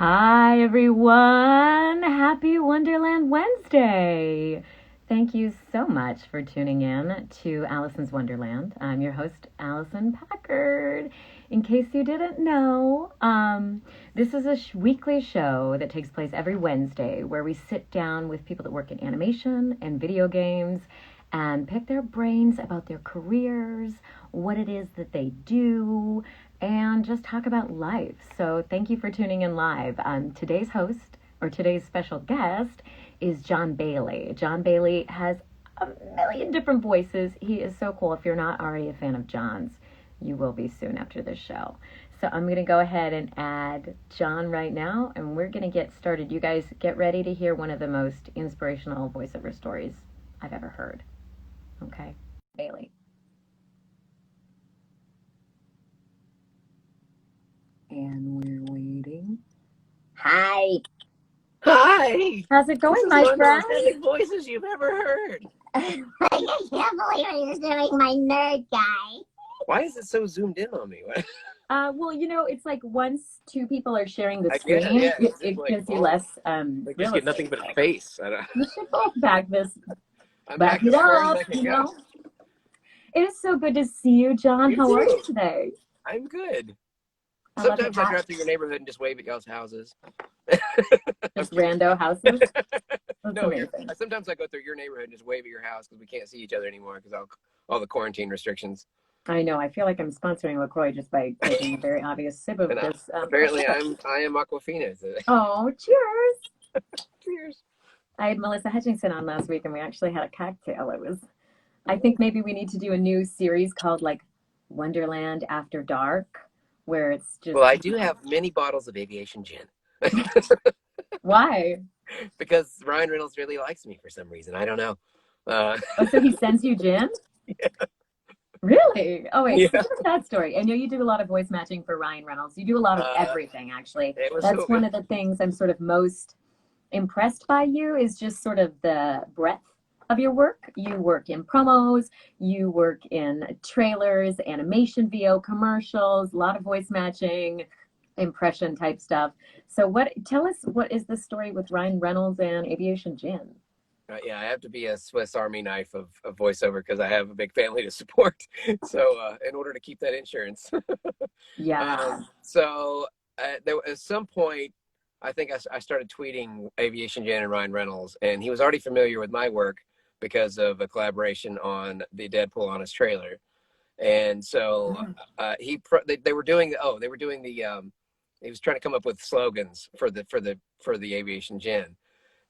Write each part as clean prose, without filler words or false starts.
Hi, everyone. Happy Wonderland Wednesday. Thank you so much for tuning in to Alicyn's Wonderland. I'm your host, Alicyn Packard. In case you didn't know, this is a weekly show that takes place every Wednesday where we sit down with people that work in animation and video games and pick their brains about their careers, what it is that they do, and just talk about life. So thank you for tuning in live. Today's host, or today's special guest, is John Bailey. John Bailey has a million different voices. He is so cool. If you're not already a fan of John's, you will be soon after this show. So I'm going to go ahead and add John right now, and we're going to get started. You guys get ready to hear one of the most inspirational voiceover stories I've ever heard. Okay, Bailey. And we're waiting. Hi. Hi. How's it going, This is my one friend? of the authentic voices you've ever heard. I can't believe he's doing my nerd guy. Why is it so zoomed in on me? Well, you know, it's like once two people are sharing the I screen, get it, yeah, it like, gives you less I real just get nothing estate. but a face. You should both back this, I'm back back it as far up, as I can you go. know? It is so good to see you, John. You How are too. you today? I'm good. I love Sometimes your I hat. drive through your neighborhood and just wave at y'all's houses. Just rando houses. That's No, amazing. sometimes I go through your neighborhood and just wave at your house because we can't see each other anymore because all the quarantine restrictions. I know. I feel like I'm sponsoring LaCroix just by taking a very obvious sip of And this. apparently I am Aquafina. Oh, cheers. Cheers. I had Melissa Hutchinson on last week, and we actually had a cocktail. I think maybe we need to do a new series called like Wonderland After Dark, where it's just. Well, I do have many bottles of aviation gin. Why? Because Ryan Reynolds really likes me for some reason. I don't know. Oh, so he sends you gin? Yeah. Really? Oh, wait, Yeah. so what's that story? I know you do a lot of voice matching for Ryan Reynolds. You do a lot of everything, actually. That's one of the things I'm sort of most impressed by you is just sort of the breadth of your work. You work in promos, you work in trailers, animation, VO, commercials, a lot of voice matching, impression type stuff. So tell us, what is the story with Ryan Reynolds and Aviation Gin? Yeah, I have to be a Swiss Army knife of voiceover because I have a big family to support. So in order to keep that insurance. Yeah. There at some point, I think I started tweeting Aviation Jan and Ryan Reynolds, and he was already familiar with my work because of a collaboration on the Deadpool on his trailer. And so they were doing he was trying to come up with slogans for the Aviation Gin.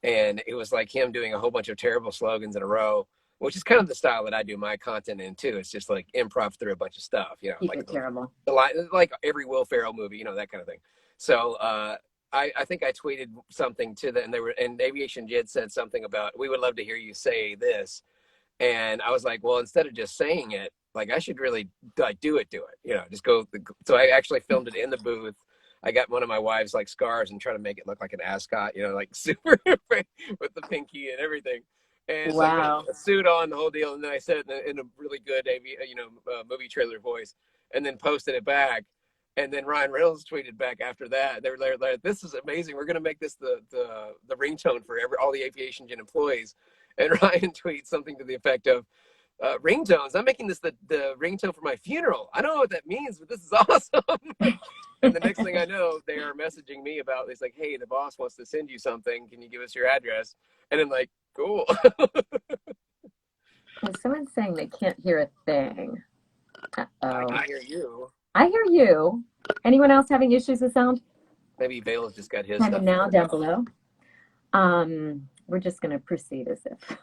And it was like him doing a whole bunch of terrible slogans in a row, which is kind of the style that I do my content in too. It's just like improv through a bunch of stuff, you know, like terrible. Like every Will Ferrell movie, you know, that kind of thing. So I think I tweeted something to them, and Aviation Jid said something about, we would love to hear you say this. And I was like, well, instead of just saying it, like I should really like do it, you know, just go. So I actually filmed it in the booth. I got one of my wife's like scars and try to make it look like an ascot, you know, like super with the pinky and everything. And wow. So I put a suit on, the whole deal. And then I said it in a really good, movie trailer voice, and then posted it back. And then Ryan Reynolds tweeted back after that. They were like, "This is amazing. We're going to make this the ringtone for all the Aviation Gin employees." And Ryan tweets something to the effect of, ringtones. I'm making this the ringtone for my funeral. I don't know what that means, but this is awesome. And the next thing I know, they are messaging me about, it's like, hey, the boss wants to send you something. Can you give us your address? And I'm like, cool. Someone's saying they can't hear a thing. Uh-oh. I hear you. I hear you. Anyone else having issues with sound? Maybe Vale's just got his Kind of stuff now down below. We're just going to proceed as if.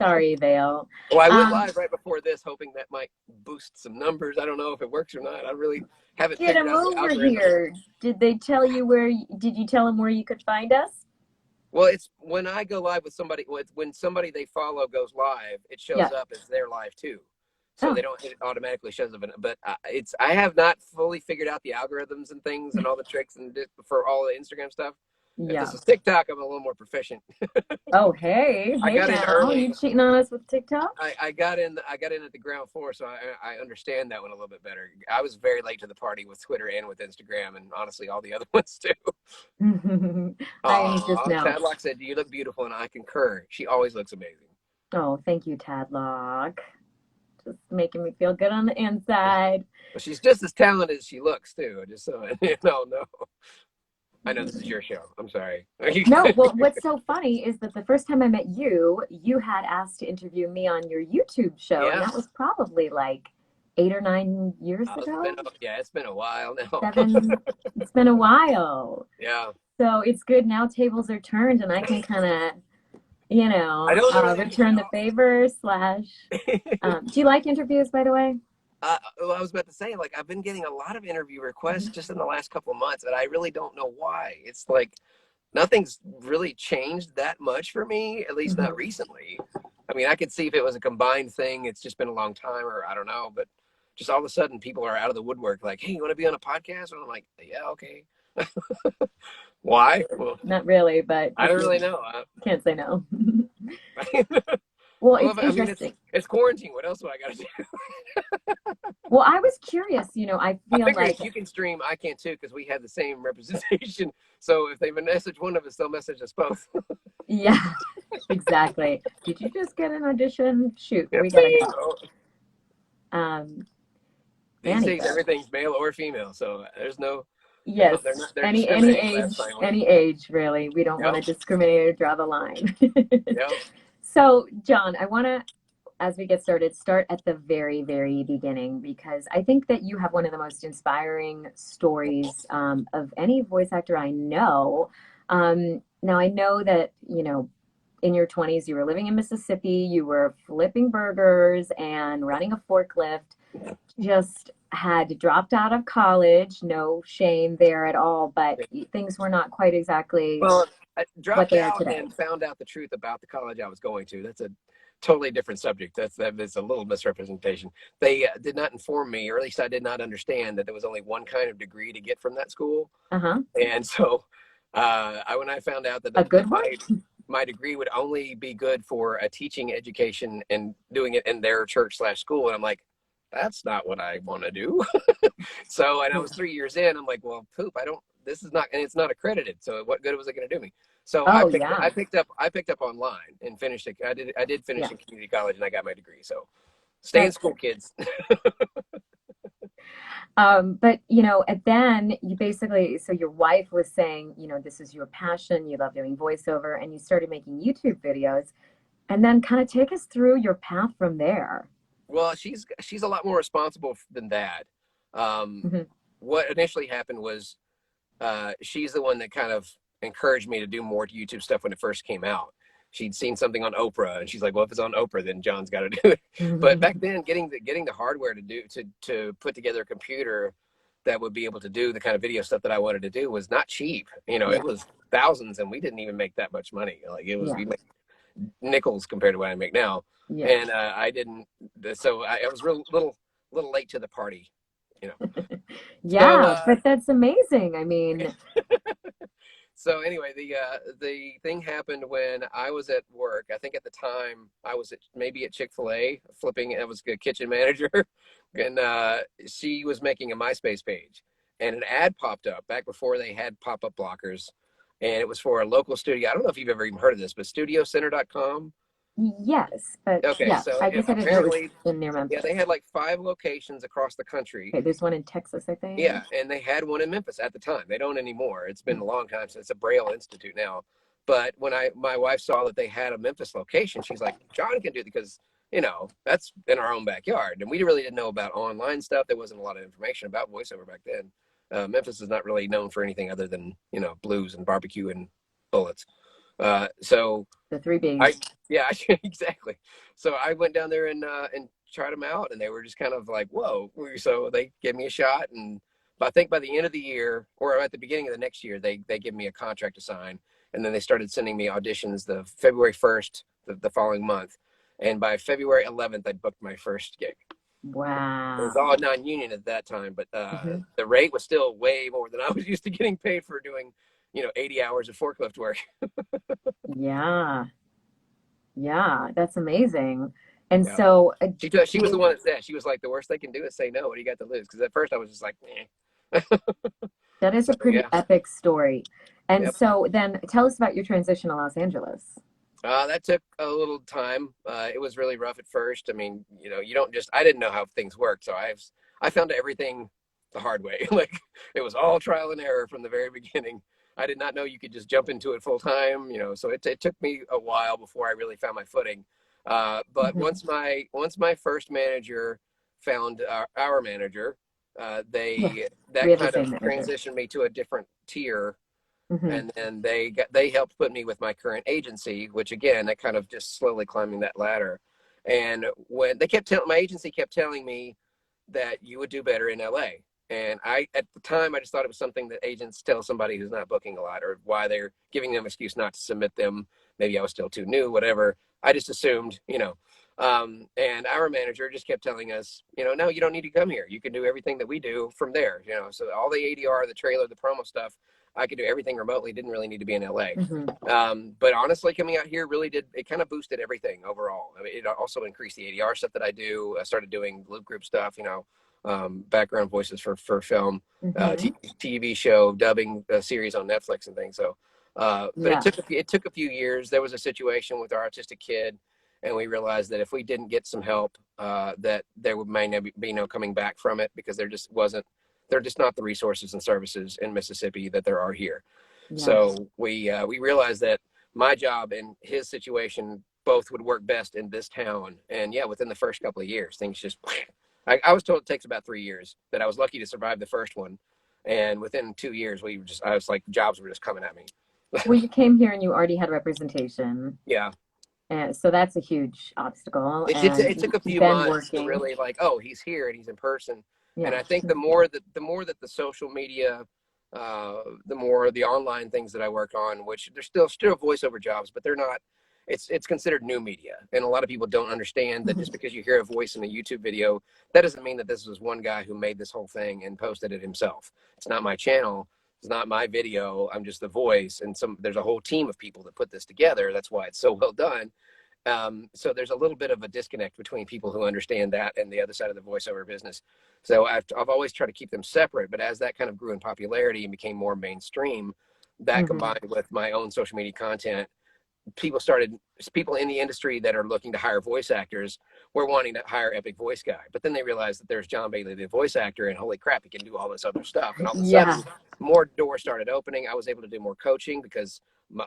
Sorry, Vale. Well, I went live right before this, hoping that might boost some numbers. I don't know if it works or not. I really haven't Get figured him out the over algorithm. here. Did they tell you did you tell them where you could find us? Well, it's when I go live with somebody, when somebody they follow goes live, it shows up as their live too. So they don't, it automatically shows up. But I have not fully figured out the algorithms and things and all the tricks and for all the Instagram stuff. If Yeah. this is TikTok, I'm a little more proficient. Oh, hey I got in now, early. you cheating on us with TikTok? I got in at the ground floor, so I understand that one a little bit better. I was very late to the party with Twitter and with Instagram, and honestly, all the other ones too. I only just now. Tadlock said, "You look beautiful," and I concur. She always looks amazing. Oh, thank you, Tadlock. Just making me feel good on the inside. But she's just as talented as she looks too. Just so no. I know this is your show. I'm sorry. No, well, what's so funny is that the first time I met you, you had asked to interview me on your YouTube show, Yeah. and that was probably like 8 or 9 years ago. It's been a while now. 7. It's been a while. Yeah. So it's good now. Tables are turned, and I can kind of, return the favor / do you like interviews, by the way? Well, I was about to say, like, I've been getting a lot of interview requests just in the last couple of months, and I really don't know why. It's like nothing's really changed that much for me, at least not recently. I mean, I could see if it was a combined thing. It's just been a long time, or I don't know, but just all of a sudden people are out of the woodwork like, hey, you want to be on a podcast? And I'm like, yeah, okay. Why? Well, not really, but I don't really know. Can't say no. Well, it's interesting. It's quarantine. What else do I got to do? Well, I was curious. I feel like if you can stream, I can too, because we have the same representation. So if they message one of us, they'll message us both. Yeah, exactly. Did you just get an audition? Shoot, Yeah, we gotta go. These days, everything's male or female, so there's no. Yes, they're any age, really. We don't want to discriminate or draw the line. Yep. So, John, I want to, as we get started, start at the very, very beginning, because I think that you have one of the most inspiring stories of any voice actor I know. Now, I know that, in your 20s, you were living in Mississippi, you were flipping burgers and running a forklift, just had dropped out of college, no shame there at all, but things were not quite exactly I dropped out and found out the truth about the college I was going to. That's a totally different subject. That's a little misrepresentation. They did not inform me, or at least I did not understand that there was only one kind of degree to get from that school. And so when I found out that my degree would only be good for a teaching education and doing it in their church / school, and I'm like, that's not what I want to do. So, and I was 3 years in, I'm like, well, poop, this is not, and it's not accredited. So what good was it going to do me? So I picked up online and finished it. I did finish in community college, and I got my degree. So stay in school, kids. But, then you basically, so your wife was saying, this is your passion, you love doing voiceover, and you started making YouTube videos, and then kind of take us through your path from there. Well, she's a lot more responsible than that. What initially happened was she's the one that kind of encouraged me to do more YouTube stuff when it first came out. She'd seen something on Oprah, and she's like, well, if it's on Oprah, then John's got to do it. But back then, getting the hardware to put together a computer that would be able to do the kind of video stuff that I wanted to do was not cheap. It was thousands, and we didn't even make that much money. Like we made nickels compared to what I make now. And I didn't, so I was little late to the party, but that's amazing. I mean, so anyway, the thing happened when I was at work. I think at the time I was maybe at Chick-fil-A flipping. I was a kitchen manager, and she was making a MySpace page, and an ad popped up back before they had pop-up blockers, and it was for a local studio. I don't know if you've ever even heard of this, but StudioCenter.com. Yes, but so I guess I didn't know it was in near Memphis. Yeah, they had like 5 locations across the country. Okay, there's one in Texas, I think. Yeah, and they had one in Memphis at the time. They don't anymore. It's been a long time since. It's a Braille Institute now. But when my wife saw that they had a Memphis location, she's like, John can do it, because that's in our own backyard, and we really didn't know about online stuff. There wasn't a lot of information about voiceover back then. Memphis is not really known for anything other than blues and barbecue and bullets. So the 3 Bs. Exactly. So I went down there and tried them out, and they were just kind of like, whoa. So they gave me a shot, and I think by the end of the year, or at the beginning of the next year, they gave me a contract to sign, and then they started sending me auditions the February 1st, the following month, and by February 11th, I booked my first gig. Wow. It was all non-union at that time, but the rate was still way more than I was used to getting paid for doing 80 hours of forklift work. Yeah. Yeah. That's amazing. And Yeah. so, She was the one that said, she was like, the worst they can do is say no. What do you got to lose? Because at first I was just like, eh. that is So a pretty yeah. epic story. And Yep. so then tell us about your transition to Los Angeles. That took a little time. It was really rough at first. I mean, you don't just, I didn't know how things worked. So I found everything the hard way. Like it was all trial and error from the very beginning. I did not know you could just jump into it full time, so it took me a while before I really found my footing. But Mhm. once my first manager found our manager, Yeah. We that have the kind of same manager. transitioned me to a different tier, Hmm. and then they helped put me with my current agency, which again, I kind of just slowly climbing that ladder. And when my agency kept telling me that you would do better in LA. And at the time, I just thought it was something that agents tell somebody who's not booking a lot, or why they're giving them an excuse not to submit them. Maybe I was still too new, whatever. I just assumed. And our manager just kept telling us, no, you don't need to come here. You can do everything that we do from there. So all the ADR, the trailer, the promo stuff, I could do everything remotely. Didn't really need to be in LA. Hmm. But honestly, coming out here really did, it kind of boosted everything overall. I mean, it also increased the ADR stuff that I do. I started doing loop group stuff, background voices for film, Hmm. TV show, dubbing series on Netflix and things. So, but Yeah. it took a few years. There was a situation with our autistic kid, and we realized that if we didn't get some help, that there may be no coming back from it, because they're just not the resources and services in Mississippi that there are here. Yeah. So we realized that my job and his situation both would work best in this town. And yeah, within the first couple of years, things just, I was told it takes about 3 years, that I was lucky to survive the first one. And within 2 years, I was like, jobs were just coming at me. Well, you came here and you already had representation. Yeah. And so that's a huge obstacle. And It took a you've few been months to working. really like, oh, he's here and he's in person. And Yeah. I think the more that the social media, the more the online things that I work on, which they're still voiceover jobs, but they're not. It's considered new media, and a lot of people don't understand that just because you hear a voice in a YouTube video, that doesn't mean that this was one guy who made this whole thing and posted it himself. It's not my channel. It's not my video. I'm just the voice, and there's a whole team of people that put this together. That's why it's so well done. So there's a little bit of a disconnect between people who understand that and the other side of the voiceover business. So I've always tried to keep them separate, but as that kind of grew in popularity and became more mainstream, that Hmm. combined with my own social media content, people in the industry that are looking to hire voice actors were wanting to hire epic voice guy. But then they realized that there's John Bailey, the voice actor, and holy crap, he can do all this other stuff. And all of a Yeah. sudden, more doors started opening. I was able to do more coaching, because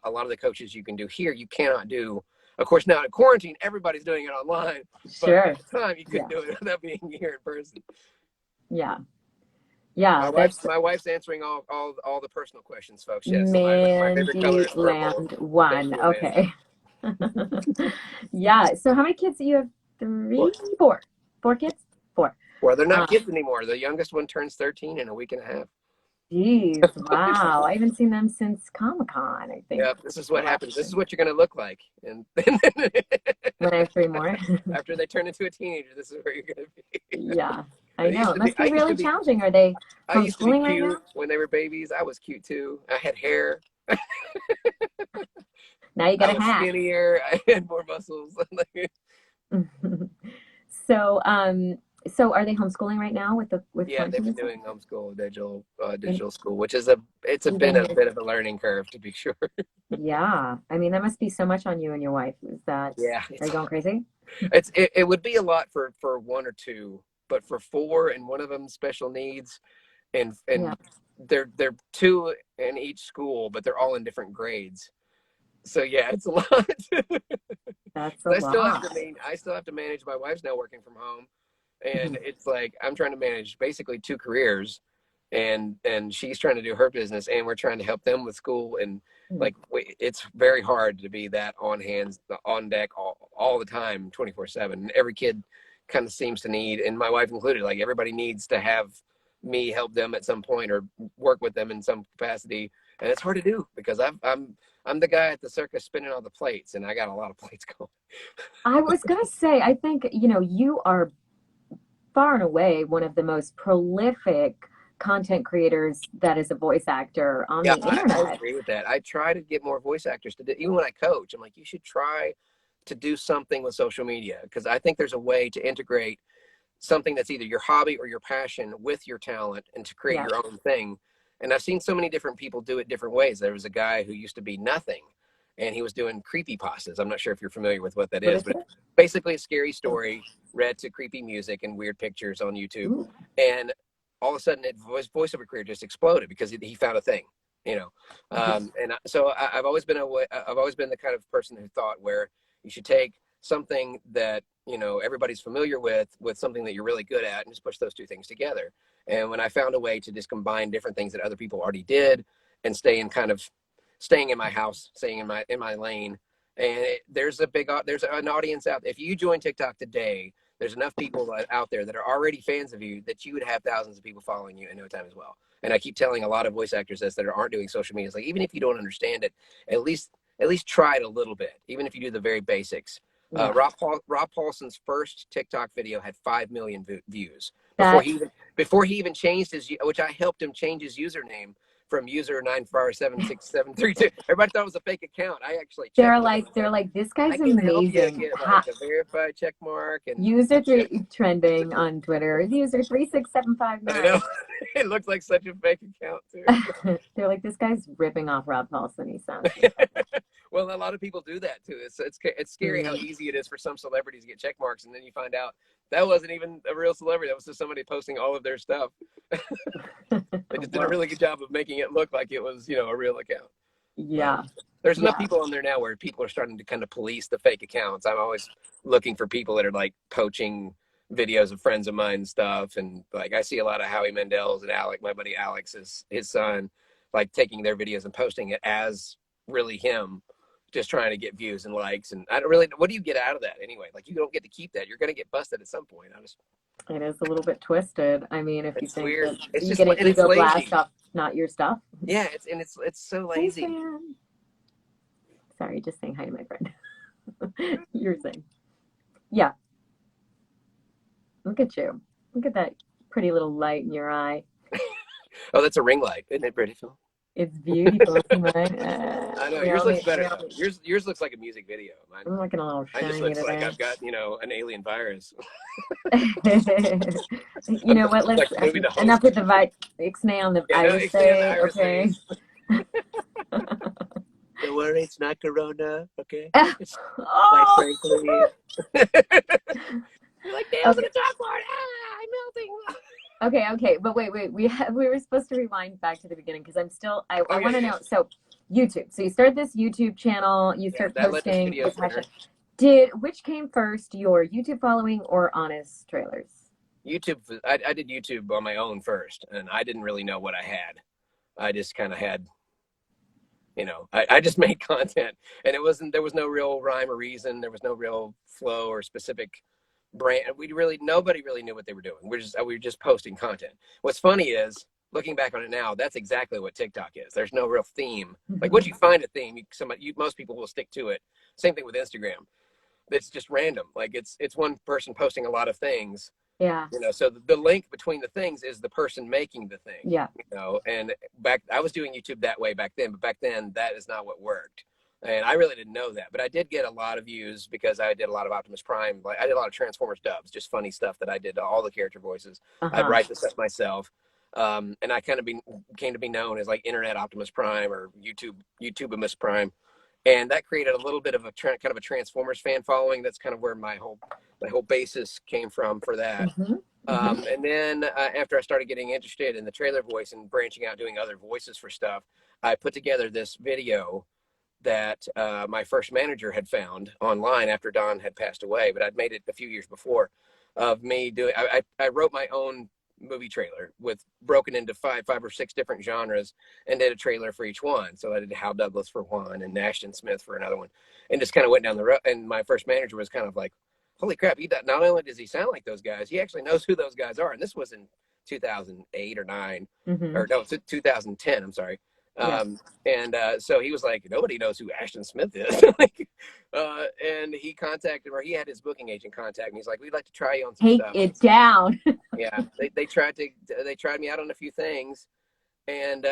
a lot of the coaches you can do here, you cannot do. Of course, now in quarantine, everybody's doing it online, but Sure. at the time, you couldn't Yeah. do it without being here in person. Yeah. Yeah. My wife's That's my wife's answering all the personal questions, folks. Yes, so my favorite color Mandy is purple. Land Thank one. you, Amanda. Okay. Yeah. So how many kids do you have? Four. Three, four. Four kids? Four. Well, they're not Um, kids anymore. The youngest one turns 13 in a week and a half. Geez. Wow. I haven't seen them since Comic-Con, I think. Yep, this is The what last happens. This is time. what you're going to look like. And When I have three more. after they turn into a teenager, this is where you're going to be. Yeah. I But know. It must be I used to really be, challenging. Are they I used to be homeschooling right cute now? when they were babies. I was cute too. I had hair. Now you got I a was hat. skinnier. I had more muscles. So, so are they homeschooling right now with Yeah, they've quarantine been and stuff? doing homeschool, digital, And digital school, which is been even a bit of a learning curve, to be sure. yeah, I mean that must be so much on you and your wife. Yeah, Are you going crazy? it would be a lot for one or two, but for four, and one of them special needs, Yeah, and they're two in each school, but they're all in different grades. So yeah, it's a lot. that's a lot. I still have to manage. My wife's now working from home, and Mhm. it's like I'm trying to manage basically two careers, and she's trying to do her business, and we're trying to help them with school. And like it's very hard to be that on deck all the time, 24/7. Every kid kind of seems to need, and my wife included, like everybody needs to have me help them at some point or work with them in some capacity. And it's hard to do because I'm the guy at the circus spinning all the plates, and I got a lot of plates going. I was gonna say, I think, you are far and away one of the most prolific content creators that is a voice actor on the internet. I agree with that. I try to get more voice actors to do, even when I coach, I'm like, you should try to do something with social media, because I think there's a way to integrate something that's either your hobby or your passion with your talent and to create your own thing. And I've seen so many different people do it different ways. There was a guy who used to be nothing, and he was doing creepypastas. I'm not sure if you're familiar with what that is, but it's basically a scary story read to creepy music and weird pictures on YouTube. Ooh. And all of a sudden, his voiceover career just exploded because he found a thing, you know. And so I've always been the kind of person who thought where you should take something that, you know, everybody's familiar with something that you're really good at, and just push those two things together. And when I found a way to just combine different things that other people already did and staying in my house, staying in my lane, and there's an audience out there. If you join TikTok today, there's enough people out there that are already fans of you that you would have thousands of people following you in no time as well. And I keep telling a lot of voice actors this that aren't doing social media, it's like, even if you don't understand it, at least try it a little bit, even if you do the very basics. Yeah. Rob Paulson's first TikTok video had 5 million views before he even changed which I helped him change his username from user 9476732. Everybody thought it was a fake account. I actually checked. They're like, this guy's amazing. Get like a verified check mark and user trending on Twitter. User 36759. I know. It looks like such a fake account too. They're like, this guy's ripping off Rob Paulson. He sounds. Well, a lot of people do that too. It's scary how easy it is for some celebrities to get check marks, and then you find out that wasn't even a real celebrity. That was just somebody posting all of their stuff. They just did a really good job of making it look like it was, you know, a real account. Yeah. There's enough people on there now where people are starting to kind of police the fake accounts. I'm always looking for people that are like poaching videos of friends of mine and stuff. And like, I see a lot of Howie Mandel's and my buddy Alex, his son, like taking their videos and posting it as really him, just trying to get views and likes. And I don't really, what do you get out of that anyway? Like, you don't get to keep that. You're going to get busted at some point. It is a little bit twisted. I mean, if you think weird. That you get an ego blast off not your stuff. Yeah, it's so lazy. Sorry, just saying hi to my friend. You're saying. Yeah. Look at you. Look at that pretty little light in your eye. Oh, that's a ring light. Isn't it beautiful? It's beautiful. I know. Yours looks better. Yours looks like a music video. Mine, I'm looking a little shiny. Mine just looks like I've got, you know, an alien virus. You know what? Let's enough with the ixnay on the iris day. Okay. Don't worry, it's not Corona. Okay. Quite frankly. You're like nails in a chalkboard. I'm melting. Okay, but wait. We were supposed to rewind back to the beginning because I want to know. So YouTube. So you started this YouTube channel. You start posting. Which came first, your YouTube following or Honest Trailers? YouTube. I did YouTube on my own first, and I didn't really know what I had. I just kind of had, you know, I just made content, and there was no real rhyme or reason. There was no real flow or specific brand. Nobody really knew what they were doing. We were just posting content. What's funny is, looking back on it now, that's exactly what TikTok is. There's no real theme. Like, once you find a theme, most people will stick to it. Same thing with Instagram. It's just random. Like, it's one person posting a lot of things. Yeah. You know, so the link between the things is the person making the thing. Yeah. You know, and I was doing YouTube that way back then, but back then that is not what worked. And I really didn't know that, but I did get a lot of views because I did a lot of Optimus Prime. Like, I did a lot of Transformers dubs, just funny stuff that I did to all the character voices. I'd write the stuff myself. And I kind of came to be known as like Internet Optimus Prime or YouTubemus Prime. And that created a little bit of a kind of a Transformers fan following. That's kind of where my whole basis came from for that. And then after I started getting interested in the trailer voice and branching out, doing other voices for stuff, I put together this video that my first manager had found online after Don had passed away, but I'd made it a few years before, of me doing, I wrote my own movie trailer with broken into five or six different genres and did a trailer for each one. So I did Hal Douglas for one and Ashton Smith for another one, and just kind of went down the road. And my first manager was kind of like, holy crap, not only does he sound like those guys, he actually knows who those guys are. And this was in 2008 or 9, or no, 2010, I'm sorry. So he was like, nobody knows who Ashton Smith is. And he contacted, or he had his booking agent contact me. He's like, we'd like to try you on some stuff. Take it down. Yeah, they tried me out on a few things, and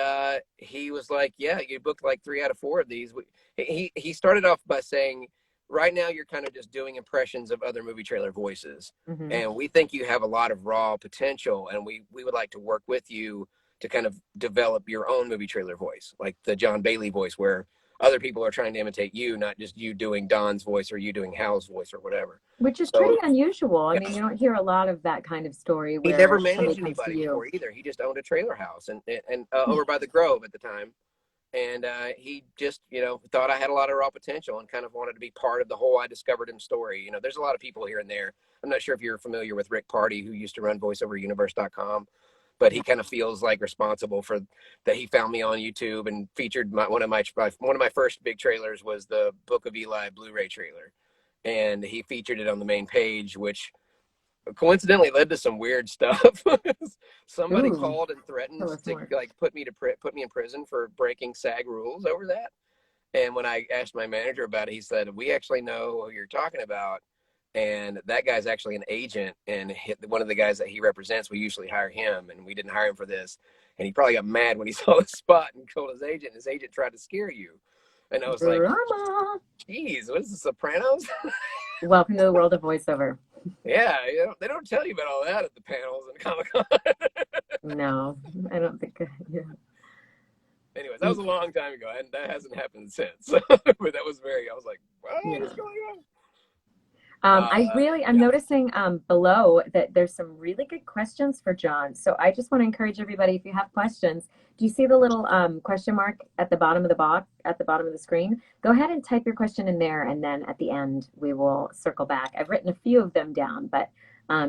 he was like, "Yeah, you booked like 3 out of 4 of these." He started off by saying, "Right now, you're kind of just doing impressions of other movie trailer voices, Mm-hmm. and we think you have a lot of raw potential, and we would like to work with you to kind of develop your own movie trailer voice, like the John Bailey voice, where other people are trying to imitate you, not just you doing Don's voice or you doing Hal's voice or whatever." Which is So pretty unusual. I yeah, mean, you don't hear a lot of that kind of story he never where somebody managed comes to anybody you. before either. He just owned a trailer house and over by the Grove at the time. And he just, thought I had a lot of raw potential and kind of wanted to be part of the whole I discovered him story. There's a lot of people here and there. I'm not sure if you're familiar with Rick Party, who used to run voiceoveruniverse.com, but he kind of feels like responsible for that. He found me on YouTube and featured one of my first big trailers was the Book of Eli Blu-ray trailer. And he featured it on the main page, which coincidentally led to some weird stuff. Somebody Ooh, called and threatened tell us to more. like put me in prison for breaking SAG rules over that. And when I asked my manager about it, he said, "We actually know who you're talking about, and that guy's actually an agent, and one of the guys that he represents, we usually hire him, and we didn't hire him for this." And he probably got mad when he saw the spot and told his agent. His agent tried to scare you, and I was like, Drama. "Geez, what is the Sopranos?" Welcome to the world of voiceover. Yeah, they don't tell you about all that at the panels and Comic-Con. No, I don't think. Yeah. Anyways, that was a long time ago, and that hasn't happened since. But that was I was like, what is going on? I'm Yeah. noticing below that there's some really good questions for John. So I just want to encourage everybody, if you have questions, do you see the little question mark at the bottom of the box, at the bottom of the screen? Go ahead and type your question in there, and then at the end, we will circle back. I've written a few of them down, but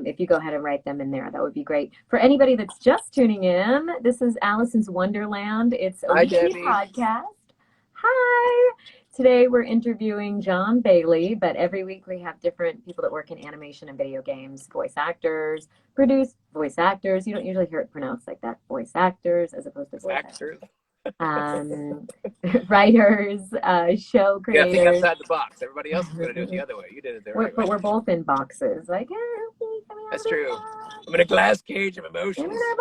if you go ahead and write them in there, that would be great. For anybody that's just tuning in, this is Alicyn's Wonderland. It's a Hi, weekly Debbie. podcast. Hi. Today we're interviewing John Bailey, but every week we have different people that work in animation and video games, voice actors, produce voice actors. You don't usually hear it pronounced like that, voice actors as opposed to voice actors. Writers, show Yeah, think creators. outside the box. Everybody else is going to do it the other way. You did it the right But way. we're both in boxes. Like, That's true. I'm in a glass cage of in emotions. our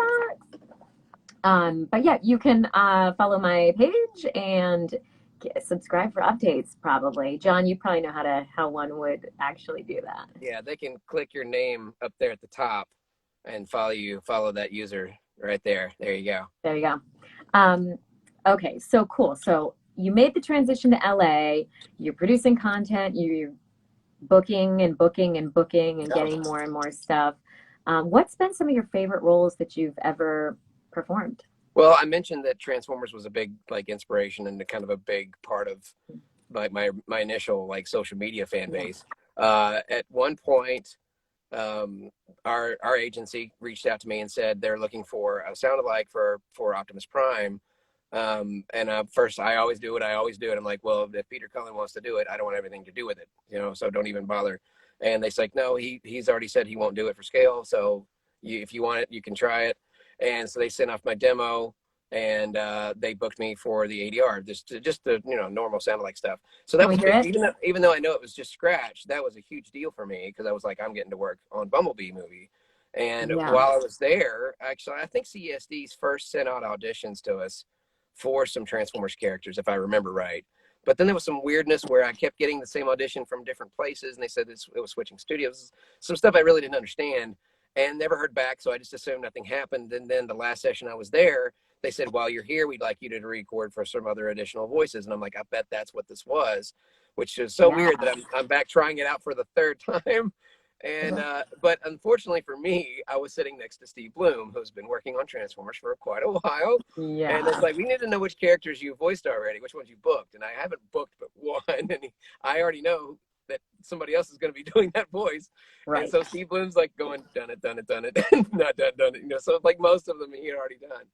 box. But yeah, you can follow my page and subscribe for updates. Probably, John. You probably know how one would actually do that. Yeah, they can click your name up there at the top and follow that user right there. There you go. There you go. Okay, so cool. So you made the transition to LA. You're producing content. You're booking and booking and booking and getting more and more stuff. What's been some of your favorite roles that you've ever performed? Well, I mentioned that Transformers was a big inspiration and kind of a big part of my initial social media fan base. At one point, our agency reached out to me and said they're looking for a sound alike for Optimus Prime. First, I always do what I always do, and I'm like, well, if Peter Cullen wants to do it, I don't want anything to do with it, so don't even bother. And they're like, no, he's already said he won't do it for scale, so if you want it, you can try it. And so they sent off my demo, and they booked me for the ADR, just the normal sound alike stuff. So that was big. Even though I know it was just scratch, that was a huge deal for me because I was like, I'm getting to work on Bumblebee movie. And while I was there, actually, I think CSD's first sent out auditions to us for some Transformers characters, if I remember right. But then there was some weirdness where I kept getting the same audition from different places, and they said it was switching studios. Some stuff I really didn't understand and never heard back, so I just assumed nothing happened. And then the last session I was there, they said, while you're here, we'd like you to record for some other additional voices. And I'm like, I bet that's what this was, which is so weird that I'm back trying it out for the third time. And but unfortunately for me, I was sitting next to Steve Bloom, who's been working on Transformers for quite a while. Yeah. And it's like, we need to know which characters you voiced already, which ones you booked. And I haven't booked but one. And I already know that somebody else is going to be doing that voice. Right. And so Steve Bloom's like going, done it, not done it. So like most of them he had already done.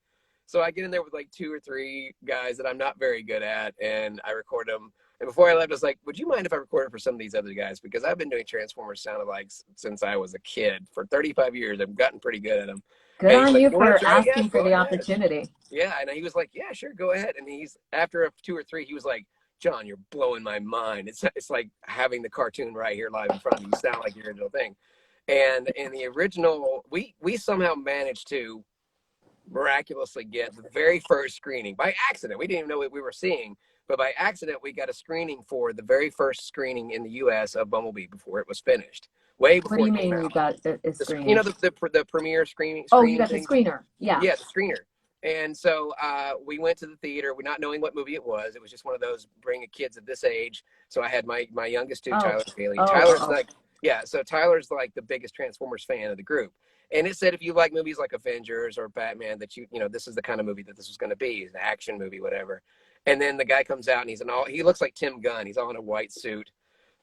So I get in there with like 2 or 3 guys that I'm not very good at, and I record them. And before I left, I was like, would you mind if I recorded for some of these other guys? Because I've been doing Transformers sound-alikes since I was a kid. For 35 years, I've gotten pretty good at them. Good on you for asking for the opportunity. Yeah, and he was like, yeah, sure, go ahead. And after 2 or 3, he was like, John, you're blowing my mind. It's like having the cartoon right here live in front of you. You sound like your original thing. And in the original, we somehow managed to miraculously get the very first screening by accident. We didn't even know what we were seeing, but by accident, we got a screening for the very first screening in the U.S. of Bumblebee before it was finished, way What do before you it came mean you out. got a You screening? know, the premiere Oh, you screening got the thing. screener. Yeah. Yeah, the screener. And so we went to the theater, we not knowing what movie it was. It was just one of those bring kids of this age. So I had my youngest two, Tyler and Haley. Tyler's like, yeah, so Tyler's like the biggest Transformers fan of the group. And it said if you like movies like Avengers or Batman, that you know, this is the kind of movie that this was going to be, an action movie, whatever. And then the guy comes out and he looks like Tim Gunn. He's all in a white suit,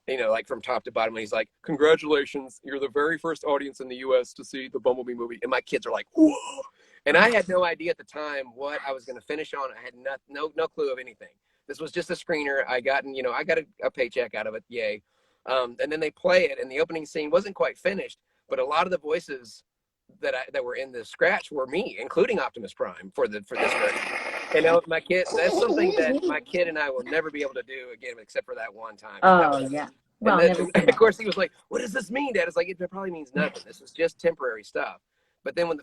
you know, like from top to bottom. And he's like, congratulations, you're the very first audience in the U.S. to see the Bumblebee movie. And my kids are like, whoa. And I had no idea at the time what I was going to finish on. I had no clue of anything. This was just a screener. I got a paycheck out of it. Yay. And then they play it, and the opening scene wasn't quite finished, but a lot of the voices that were in the scratch were me, including Optimus Prime for this version. And my kid, that's something that my kid and I will never be able to do again, except for that one time. Oh, yeah. Well, and of course, he was like, what does this mean, Dad? It's like, it probably means nothing. This is just temporary stuff. But then when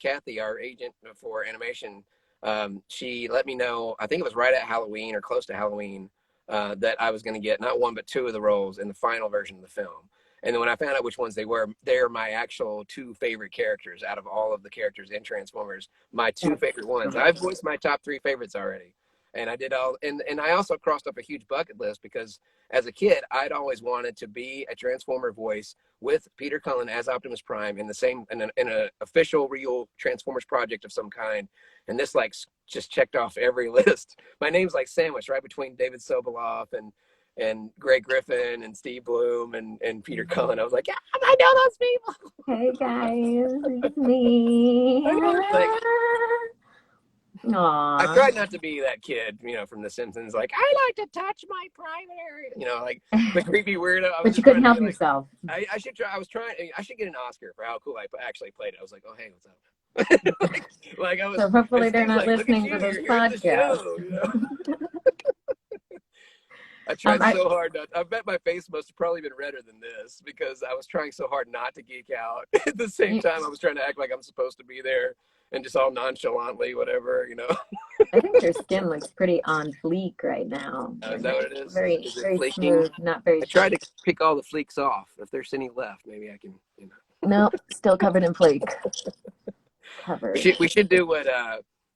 Kathy, our agent for animation, she let me know, I think it was right at Halloween or close to Halloween, that I was going to get not one, but two of the roles in the final version of the film. And then when I found out which ones they were, they're my actual two favorite characters out of all of the characters in Transformers, my two favorite ones. I've voiced my top three favorites already. And I did and I also crossed up a huge bucket list because as a kid, I'd always wanted to be a Transformer voice with Peter Cullen as Optimus Prime in an official real Transformers project of some kind. And this just checked off every list. My name's like sandwiched right between David Soboleff and Greg Griffin and Steve Bloom and Peter Cullen. I was like, yeah, I know those people. Hey guys, it's me. Aww. I tried not to be that kid, from The Simpsons, like, I like to touch my private area, like the creepy weirdo. But you couldn't help yourself. I should try. I should get an Oscar for how cool I actually played it. I was like, oh, hey, what's up? I was. So hopefully they're not listening to this podcast. I tried so hard not. I bet my face must have probably been redder than this because I was trying so hard not to geek out. At the same time, I was trying to act like I'm supposed to be there and just all nonchalantly, whatever, I think your skin looks pretty on fleek right now. Is that what it is? Very smooth, not very. I tried to pick all the fleeks off. If there's any left, maybe I can, No, still covered in flake. Covered. We should do what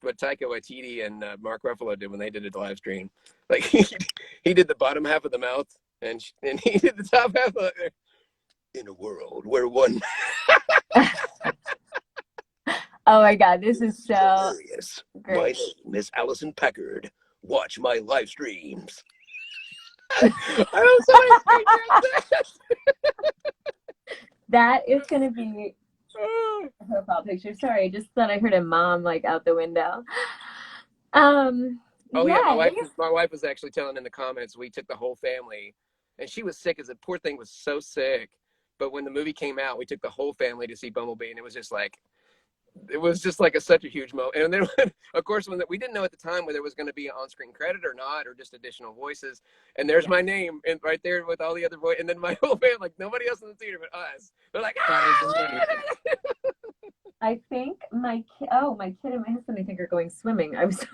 Taika Waititi and Mark Ruffalo did when they did a live stream. Like he did the bottom half of the mouth, and he did the top half of it. In a world where one. Oh my God, this is so hilarious. Great. My name is Alicyn Packard. Watch my live streams. That is going to be a profile picture. Sorry, I just thought I heard a mom out the window. Oh yeah, my wife was actually telling in the comments we took the whole family, and she was sick as a poor thing was so sick. But when the movie came out, we took the whole family to see Bumblebee, and it was just such a huge moment. And then, of course, when we didn't know at the time whether it was going to be an on-screen credit or not, or just additional voices. And there's my name and right there with all the other voices. And then my whole family, nobody else in the theater but us. They're like, ah! I think my kid and my husband, I think, are going swimming. I was,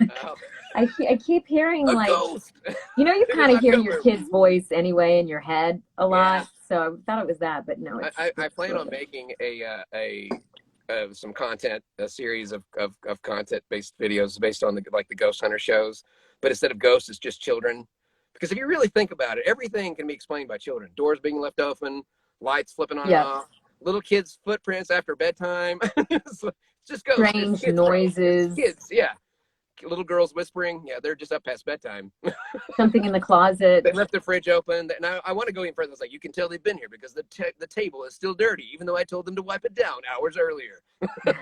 I keep hearing ghost. You kind of hear your kid's voice anyway in your head a lot. Yeah. So I thought it was that, but no. I plan on making some content, a series of content-based videos based on the Ghost Hunter shows, but instead of ghosts, it's just children. Because if you really think about it, everything can be explained by children. Doors being left open, lights flipping on and off, little kids' footprints after bedtime. It's just ghosts. Strange noises. Kids, yeah. Little girls whispering, yeah, they're just up past bedtime. Something in the closet. They left the fridge open. And I want to go even further. It's like, you can tell they've been here because the table is still dirty, even though I told them to wipe it down hours earlier. Where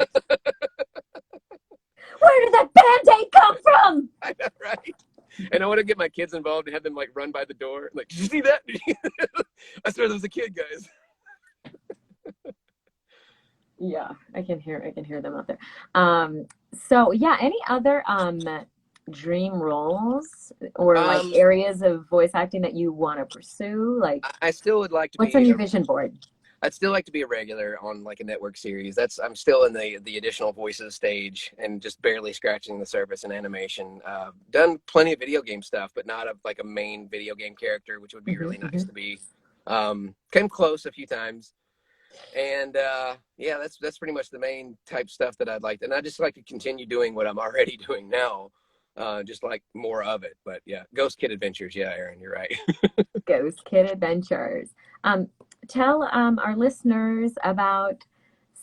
did that Band-Aid come from? I know, right? And I want to get my kids involved and have them run by the door. Like, did you see that? I swear there was a kid, guys. Yeah, I can hear them out there. So yeah, any other dream roles or areas of voice acting that you want to pursue? I still would like to. What's on your vision board? I'd still like to be a regular on like a network series. I'm still in the additional voices stage and just barely scratching the surface in animation. Done plenty of video game stuff, but not like a main video game character, which would be really nice to be. Came close a few times, and yeah, that's pretty much the main type stuff that I'd like. And I just like to continue doing what I'm already doing now, just like more of it. But yeah, Ghost Kid Adventures. Yeah, Aaron, you're right. Ghost Kid Adventures. Tell our listeners about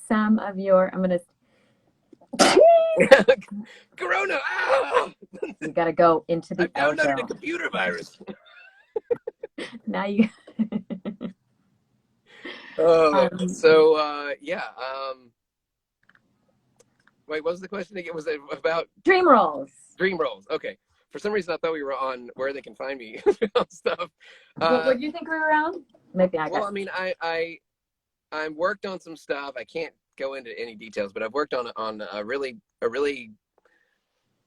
some of your. I'm gonna. Corona. Ah! You got to go into the. I downloaded a computer virus. Now you. Yeah. Wait, what was the question again? Was it about dream roles? Dream roles. Okay. For some reason, I thought we were on where they can find me stuff. What do you think we were on? Maybe I got. Well, I mean, I worked on some stuff. I can't go into any details, but I've worked on a really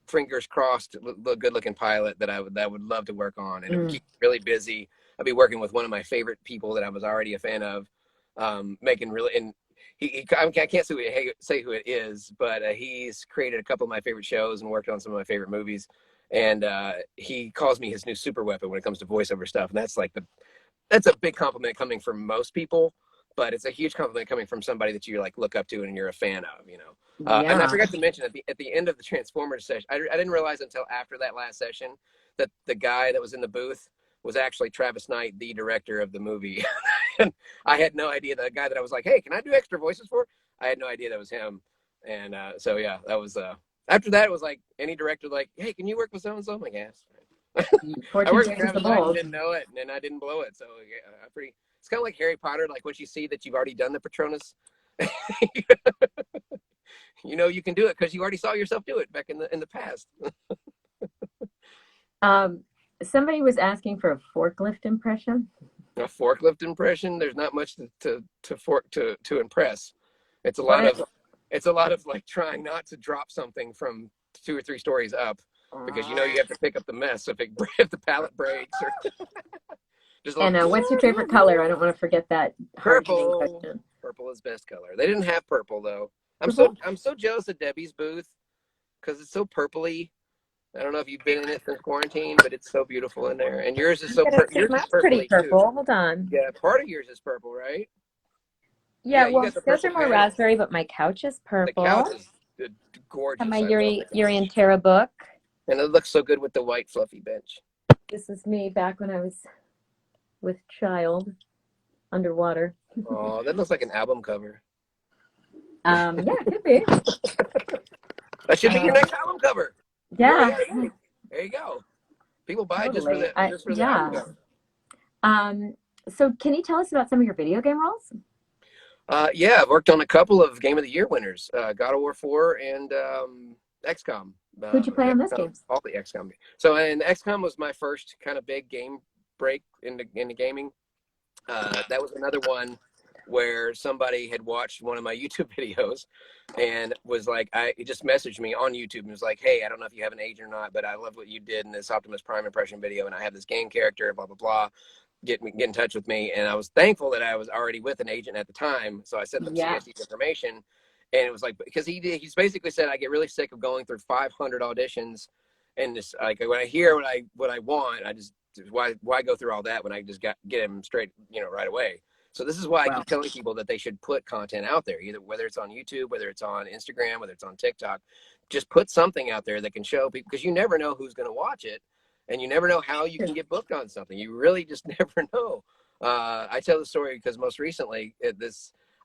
fingers crossed, good looking pilot that I would love to work on, and it would keep me really busy. I'd be working with one of my favorite people that I was already a fan of, making really, and I can't say who it is, but he's created a couple of my favorite shows and worked on some of my favorite movies. And he calls me his new super weapon when it comes to voiceover stuff. And that's a big compliment coming from most people, but it's a huge compliment coming from somebody that you like look up to and you're a fan of, you know. And I forgot to mention at the end of the Transformers session, I didn't realize until after that last session that the guy that was in the booth was actually Travis Knight, the director of the movie. And I had no idea. The guy that I was like, hey, can I do extra voices for? I had no idea that was him. And so yeah, that was after that, it was like any director like, hey, can you work with so-and-so? I'm like, yes. I worked with Travis Knight and didn't know it, and I didn't blow it. So yeah, it's kind of like Harry Potter. Like once you see that you've already done the Patronus, you know you can do it because you already saw yourself do it back in the past. Somebody was asking for a forklift impression. A forklift impression? There's not much to impress. It's a lot of like trying not to drop something from 2 or 3 stories up, because you know you have to pick up the mess if the pallet breaks or just what's your favorite color? I don't want to forget that. Purple. Purple is best color. They didn't have purple though. I'm so jealous of Debbie's booth because it's so purpley. I don't know if you've been in it since quarantine, but it's so beautiful in there. And yours is pretty purple. Hold on. Yeah, part of yours is purple, right? Yeah, well, those are more raspberry, but my couch is purple. The couch is gorgeous. And my Yuri and Tara book. And it looks so good with the white fluffy bench. This is me back when I was with child underwater. Oh, that looks like an album cover. Yeah, it could be. That should be your next album cover. Yeah. There you go. People buy just for the album cover. So can you tell us about some of your video game roles? Yeah, I've worked on a couple of Game of the Year winners, God of War 4 and XCOM. Who'd you play on those games? All the XCOM games. So, and XCOM was my first kind of big game break into gaming. That was another one where somebody had watched one of my YouTube videos and was like, he just messaged me on YouTube and was like, hey, I don't know if you have an agent or not, but I love what you did in this Optimus Prime impression video, and I have this game character, blah, blah, blah. Get in touch with me. And I was thankful that I was already with an agent at the time. So I sent them CSD's information, and it was like, because he's basically said, I get really sick of going through 500 auditions, and just like when I hear what I want, I just, why go through all that when I just get him straight, right away. So this is why I keep telling people that they should put content out there, either whether it's on YouTube, whether it's on Instagram, whether it's on TikTok, just put something out there that can show people, because you never know who's going to watch it. And you never know how you can get booked on something. You really just never know. I tell the story because most recently,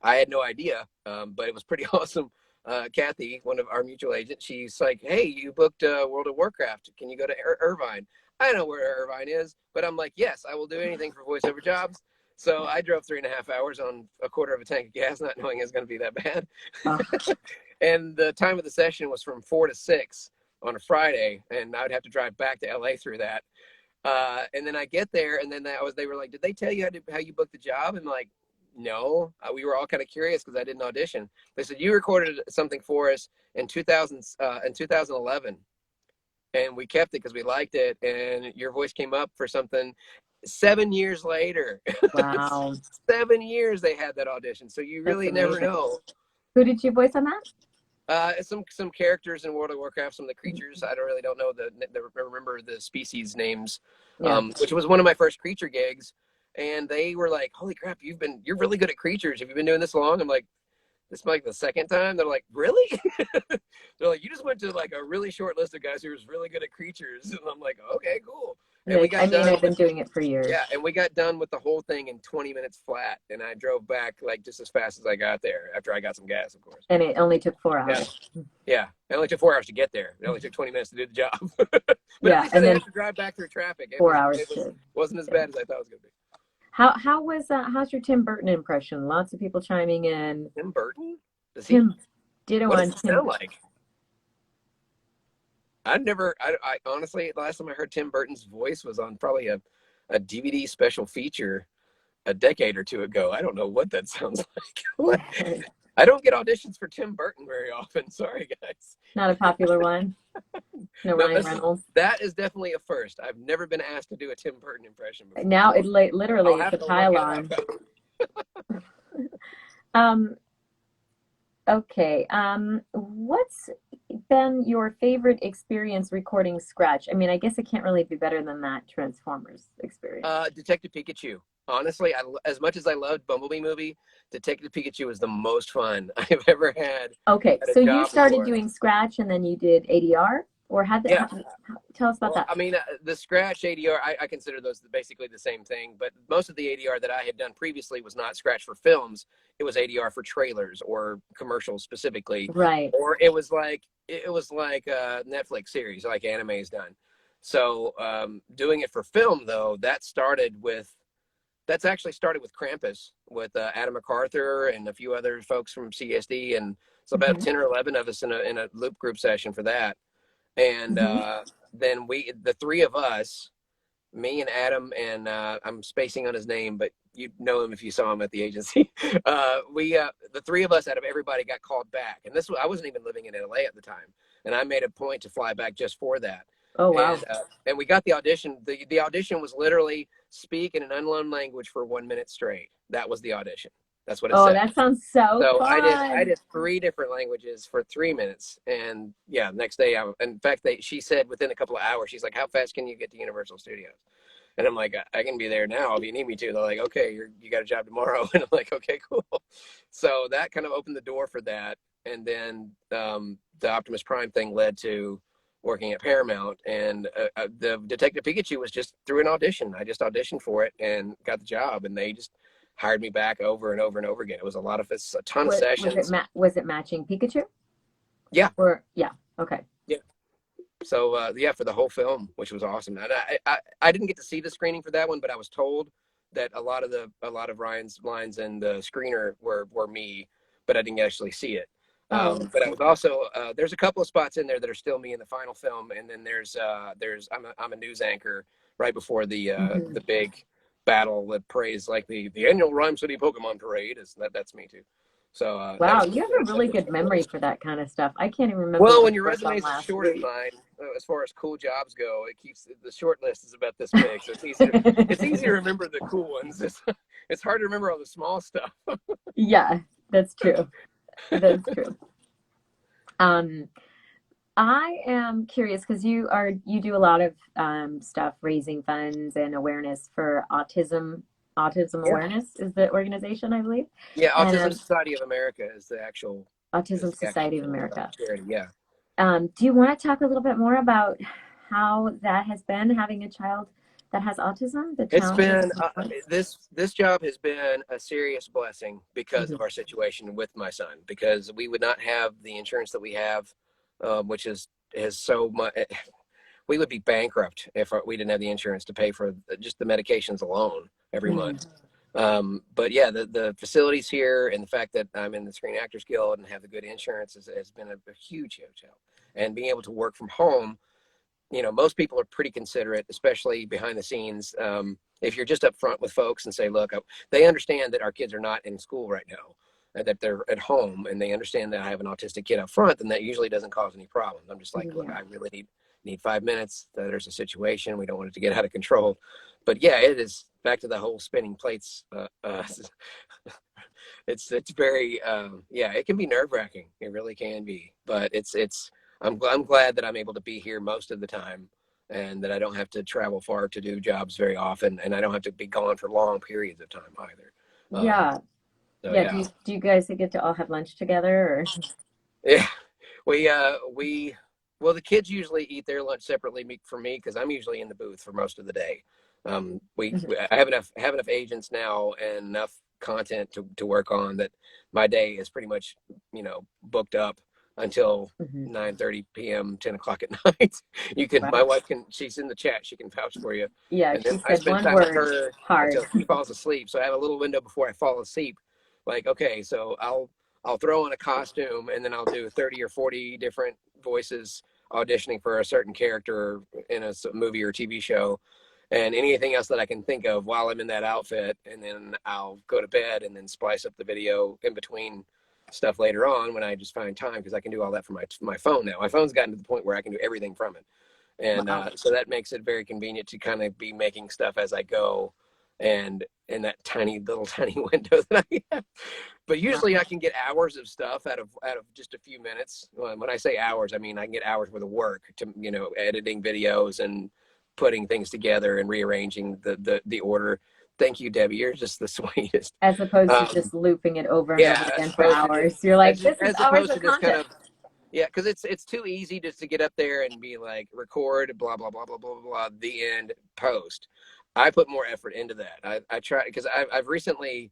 I had no idea, but it was pretty awesome. Kathy, one of our mutual agents, she's like, hey, you booked World of Warcraft. Can you go to Irvine? I know where Irvine is, but I'm like, yes, I will do anything for voiceover jobs. So I drove 3.5 hours on a quarter of a tank of gas, not knowing it was going to be that bad. And the time of the session was from 4 to 6. On a Friday, and I would have to drive back to LA through that. And then I get there, and then they were like, did they tell you how you booked the job? And I'm like, no. We were all kind of curious because I didn't audition. They said, you recorded something for us in 2011, and we kept it because we liked it, and your voice came up for something. 7 years later. Wow. 7 years they had that audition. So you really never know. Who did you voice on that? Some characters in World of Warcraft, some of the creatures. I don't know remember the species names, which was one of my first creature gigs. And they were like, "Holy crap, you're really good at creatures. Have you been doing this long?" I'm like, "This is like the second time." They're like, "Really?" They're like, "You just went to like a really short list of guys who was really good at creatures." And I'm like, "Okay, cool." And I've been doing it for years. Yeah, and we got done with the whole thing in 20 minutes flat, and I drove back like just as fast as I got there after I got some gas, of course. And it only took 4 hours. Yeah, it only took 4 hours to get there. It only took 20 minutes to do the job. But yeah, at least and then to drive back through traffic. It 4 hours. It wasn't as bad as I thought it was going to be. How's your Tim Burton impression? Lots of people chiming in. Tim Burton? Ditto what on does it Tim. sound like? I honestly, last time I heard Tim Burton's voice was on probably a DVD special feature a decade or two ago. I don't know what that sounds like. I don't get auditions for Tim Burton very often. Sorry, guys. Not a popular one. No, Ryan Reynolds. That is definitely a first. I've never been asked to do a Tim Burton impression before. Now it literally is the pylon. Okay. What's been your favorite experience recording Scratch? I mean, I guess it can't really be better than that Transformers experience. Detective Pikachu. Honestly, as much as I loved Bumblebee movie, Detective Pikachu was the most fun I've ever had. Okay, so you started doing Scratch and then you did ADR? Or tell us about that. I mean, the Scratch ADR, I consider those basically the same thing, but most of the ADR that I had done previously was not Scratch for films. It was ADR for trailers or commercials specifically. Right. Or it was like a Netflix series, like Anime's done. So doing it for film, though, that's actually started with Krampus, with Adam MacArthur and a few other folks from CSD, and so about 10 or 11 of us in a loop group session for that. And then the three of us, me and Adam, and I'm spacing on his name, but you know him if you saw him at the agency. The three of us out of everybody got called back. And I wasn't even living in LA at the time. And I made a point to fly back just for that. Oh, wow. And we got the audition. The audition was literally speak in an unknown language for 1 minute straight. That was the audition. That's what it said. Oh, that sounds so fun. I did 3 different languages for 3 minutes. And yeah, next day, in fact, she said within a couple of hours, she's like, "How fast can you get to Universal Studios?" And I'm like, "I can be there now if you need me to." They're like, "Okay, you got a job tomorrow." And I'm like, "Okay, cool." So that kind of opened the door for that. And then the Optimus Prime thing led to working at Paramount. And the Detective Pikachu was just through an audition. I just auditioned for it and got the job. And they just hired me back over and over and over again. It was a ton of sessions. Was it matching Pikachu? Yeah. Okay. Yeah. So for the whole film, which was awesome. And I didn't get to see the screening for that one, but I was told that a lot of Ryan's lines in the screener were me, but I didn't actually see it. But I was also there's a couple of spots in there that are still me in the final film, and then I'm a news anchor right before the big battle that prays like the annual Rhyme City Pokemon Parade. That's me too. So wow, you have a really good memory for that kind of stuff. I can't even remember. Well, when your resume is short as mine, as far as cool jobs go, it keeps the short list is about this big, so it's easy to remember the cool ones. It's hard to remember all the small stuff. Yeah, that's true. That's true. I am curious because you do a lot of stuff raising funds and awareness for autism. Autism Awareness is the organization, I believe. Yeah, Autism Society of America is the actual. Autism Society of America. Charity, yeah. Do you want to talk a little bit more about how that has been having a child that has autism? It's been this job has been a serious blessing because of our situation with my son, because we would not have the insurance that we have, which is so much. We would be bankrupt if we didn't have the insurance to pay for just the medications alone every month. But yeah, the facilities here and the fact that I'm in the Screen Actors Guild and have the good insurance has been a huge help. And being able to work from home, most people are pretty considerate, especially behind the scenes. If you're just up front with folks and say, look, they understand that our kids are not in school right now. that they're at home and they understand that I have an autistic kid up front, then that usually doesn't cause any problems. I'm just like, look, I really need 5 minutes. There's a situation. We don't want it to get out of control. But yeah, it is back to the whole spinning plates. It's very, yeah, it can be nerve wracking. It really can be, but I'm glad that I'm able to be here most of the time and that I don't have to travel far to do jobs very often. And I don't have to be gone for long periods of time either. Yeah. So, yeah. Do you guys get to all have lunch together or? Yeah, well, the kids usually eat their lunch separately for me because I'm usually in the booth for most of the day. I have enough agents now and enough content to work on that my day is pretty much, booked up until 9:30 p.m., 10 o'clock at night. My wife she's in the chat. She can vouch for you. Yeah. And then I spend time with her until she falls asleep. So I have a little window before I fall asleep. Like, okay, so I'll throw on a costume and then I'll do 30 or 40 different voices auditioning for a certain character in a movie or TV show and anything else that I can think of while I'm in that outfit. And then I'll go to bed and then splice up the video in between stuff later on when I just find time because I can do all that from my phone now. My phone's gotten to the point where I can do everything from it. And so that makes it very convenient to kind of be making stuff as I go and in that tiny window that I have. But usually I can get hours of stuff out of just a few minutes. When I say hours, I mean I can get hours worth of work to, editing videos and putting things together and rearranging the order. Thank you, Debbie. You're just the sweetest. As opposed to just looping it over and over again for hours. You're like, this is hours of content. Yeah, because it's too easy just to get up there and be like, record, blah, blah, blah, blah, blah, blah, the end, post. I put more effort into that. I try, because I've recently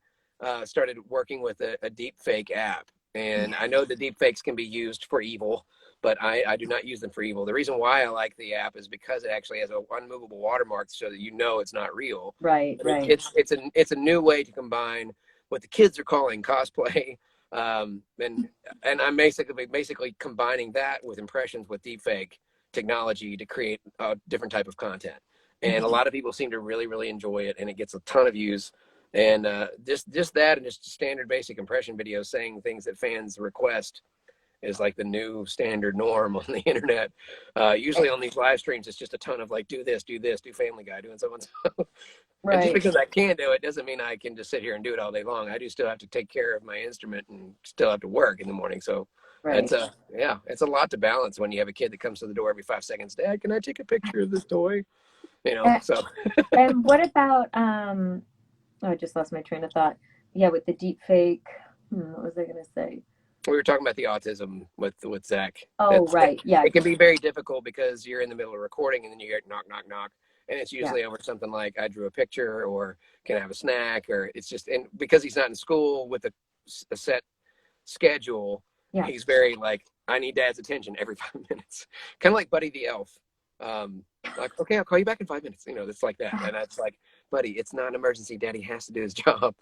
started working with a deep fake app. And I know the deep fakes can be used for evil, but I do not use them for evil. The reason why I like the app is because it actually has an unmovable watermark so that it's not real. Right. It's a new way to combine what the kids are calling cosplay. And I'm basically combining that with impressions with deepfake technology to create a different type of content. And a lot of people seem to really, really enjoy it, and it gets a ton of views. And just that and just standard basic impression videos saying things that fans request is like the new standard norm on the internet. Usually on these live streams, it's just a ton of like, do this, do Family Guy, doing so and so. Right. And just because I can do it doesn't mean I can just sit here and do it all day long. I do still have to take care of my instrument and still have to work in the morning. So it's a lot to balance when you have a kid that comes to the door every 5 seconds. Dad, can I take a picture of this toy? So. And what about, I just lost my train of thought. Yeah, with the deep fake, what was I going to say? We were talking about the autism with Zach. Oh, right. Yeah. It can be very difficult because you're in the middle of recording and then you get knock, knock, knock. And it's usually over something like I drew a picture or can I have a snack, or it's just, and because he's not in school with a set schedule, he's very like, I need Dad's attention every 5 minutes. Kind of like Buddy the Elf. Like, okay, I'll call you back in 5 minutes. It's like that. And that's like, Buddy, it's not an emergency. Daddy has to do his job.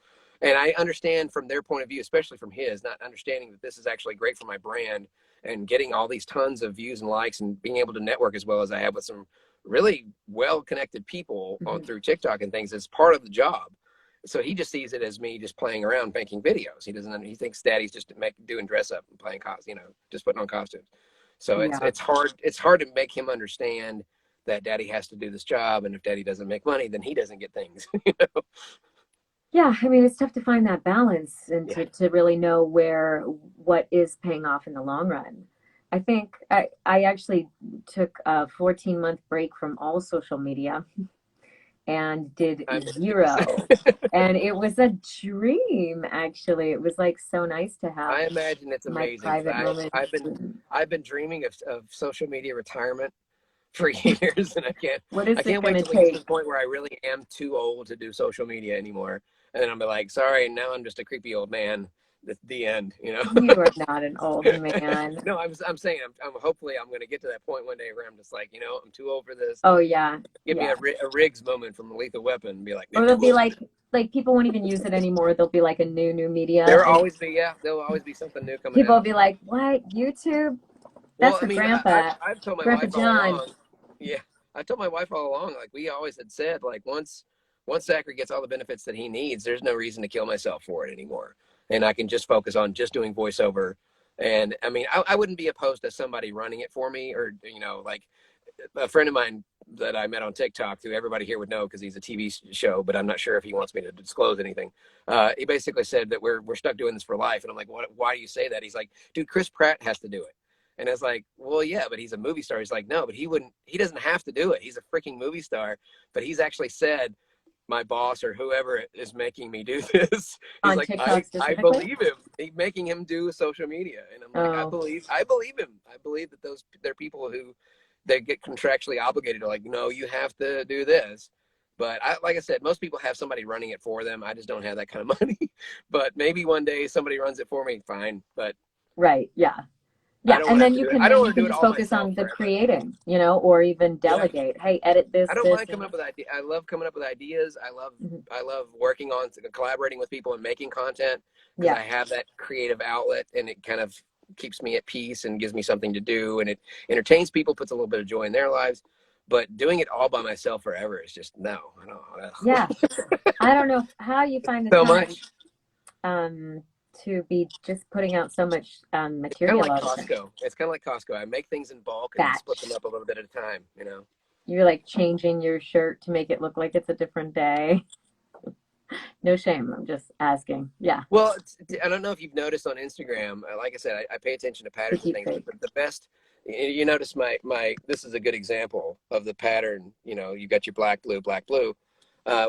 And I understand from their point of view, especially from his, not understanding that this is actually great for my brand and getting all these tons of views and likes and being able to network as well as I have with some really well-connected people through TikTok and things is part of the job. So he just sees it as me just playing around making videos. He thinks Daddy's just doing dress up and playing just putting on costumes. So it's hard to make him understand that Daddy has to do this job, and if Daddy doesn't make money, then he doesn't get things. Yeah, I mean, it's tough to find that balance and to really know what is paying off in the long run. I think I actually took a 14-month break from all social media and did zero. And it was a dream, actually. It was like so nice to have. I imagine it's amazing. I've been dreaming of social media retirement for years, and I can't wait till we get to the point where I really am too old to do social media anymore. And then I'll be like, sorry, now I'm just a creepy old man. The end, You are not an old man. No, I'm saying hopefully I'm going to get to that point one day where I'm just like, I'm too old for this. Oh yeah. Give me a Riggs moment from Lethal Weapon and be like, or they'll be like people won't even use it anymore. There'll be like a new media. There'll always be something new coming. People will be like, what, YouTube? That's for Grandpa. I've told my Grandpa wife John. all along. Yeah, I told my wife all along. Like we always had said, like once Zachary gets all the benefits that he needs, there's no reason to kill myself for it anymore. and I can just focus on just doing voiceover. And I mean, I wouldn't be opposed to somebody running it for me, or, you know, like a friend of mine that I met on TikTok, who everybody here would know because he's a TV show, but I'm not sure if he wants me to disclose anything. He basically said that we're stuck doing this for life. And I'm like, why do you say that? He's like, dude, Chris Pratt has to do it. And I was like, well, yeah, but he's a movie star. He's like, no, but he doesn't have to do it. He's a freaking movie star. But he's actually said, my boss or whoever is making me do this. He's like, I believe him. He's making him do social media. And I'm like, I believe him. I believe that they're people who they get contractually obligated to, like, no, you have to do this. But like I said, most people have somebody running it for them. I just don't have that kind of money. But maybe one day somebody runs it for me, fine. But right, yeah. Yeah, and then you can just focus on the creating, you know, or even delegate. Yeah. Hey, edit this. I don't mind coming up with ideas. I love coming up with ideas. I love working on collaborating with people and making content, because I have that creative outlet, and it kind of keeps me at peace and gives me something to do, and it entertains people, puts a little bit of joy in their lives. But doing it all by myself forever is just no. I don't. Yeah, I don't know how you find the time. To be just putting out so much material. It's kind of like Costco. It's kind of like Costco. I make things in bulk and split them up a little bit at a time, you know. You're like changing your shirt to make it look like it's a different day. No shame. I'm just asking. Yeah. Well, I don't know if you've noticed on Instagram, like I said, I pay attention to patterns and things. But the best, you notice my this is a good example of the pattern. You know, you got your black, blue, black, blue.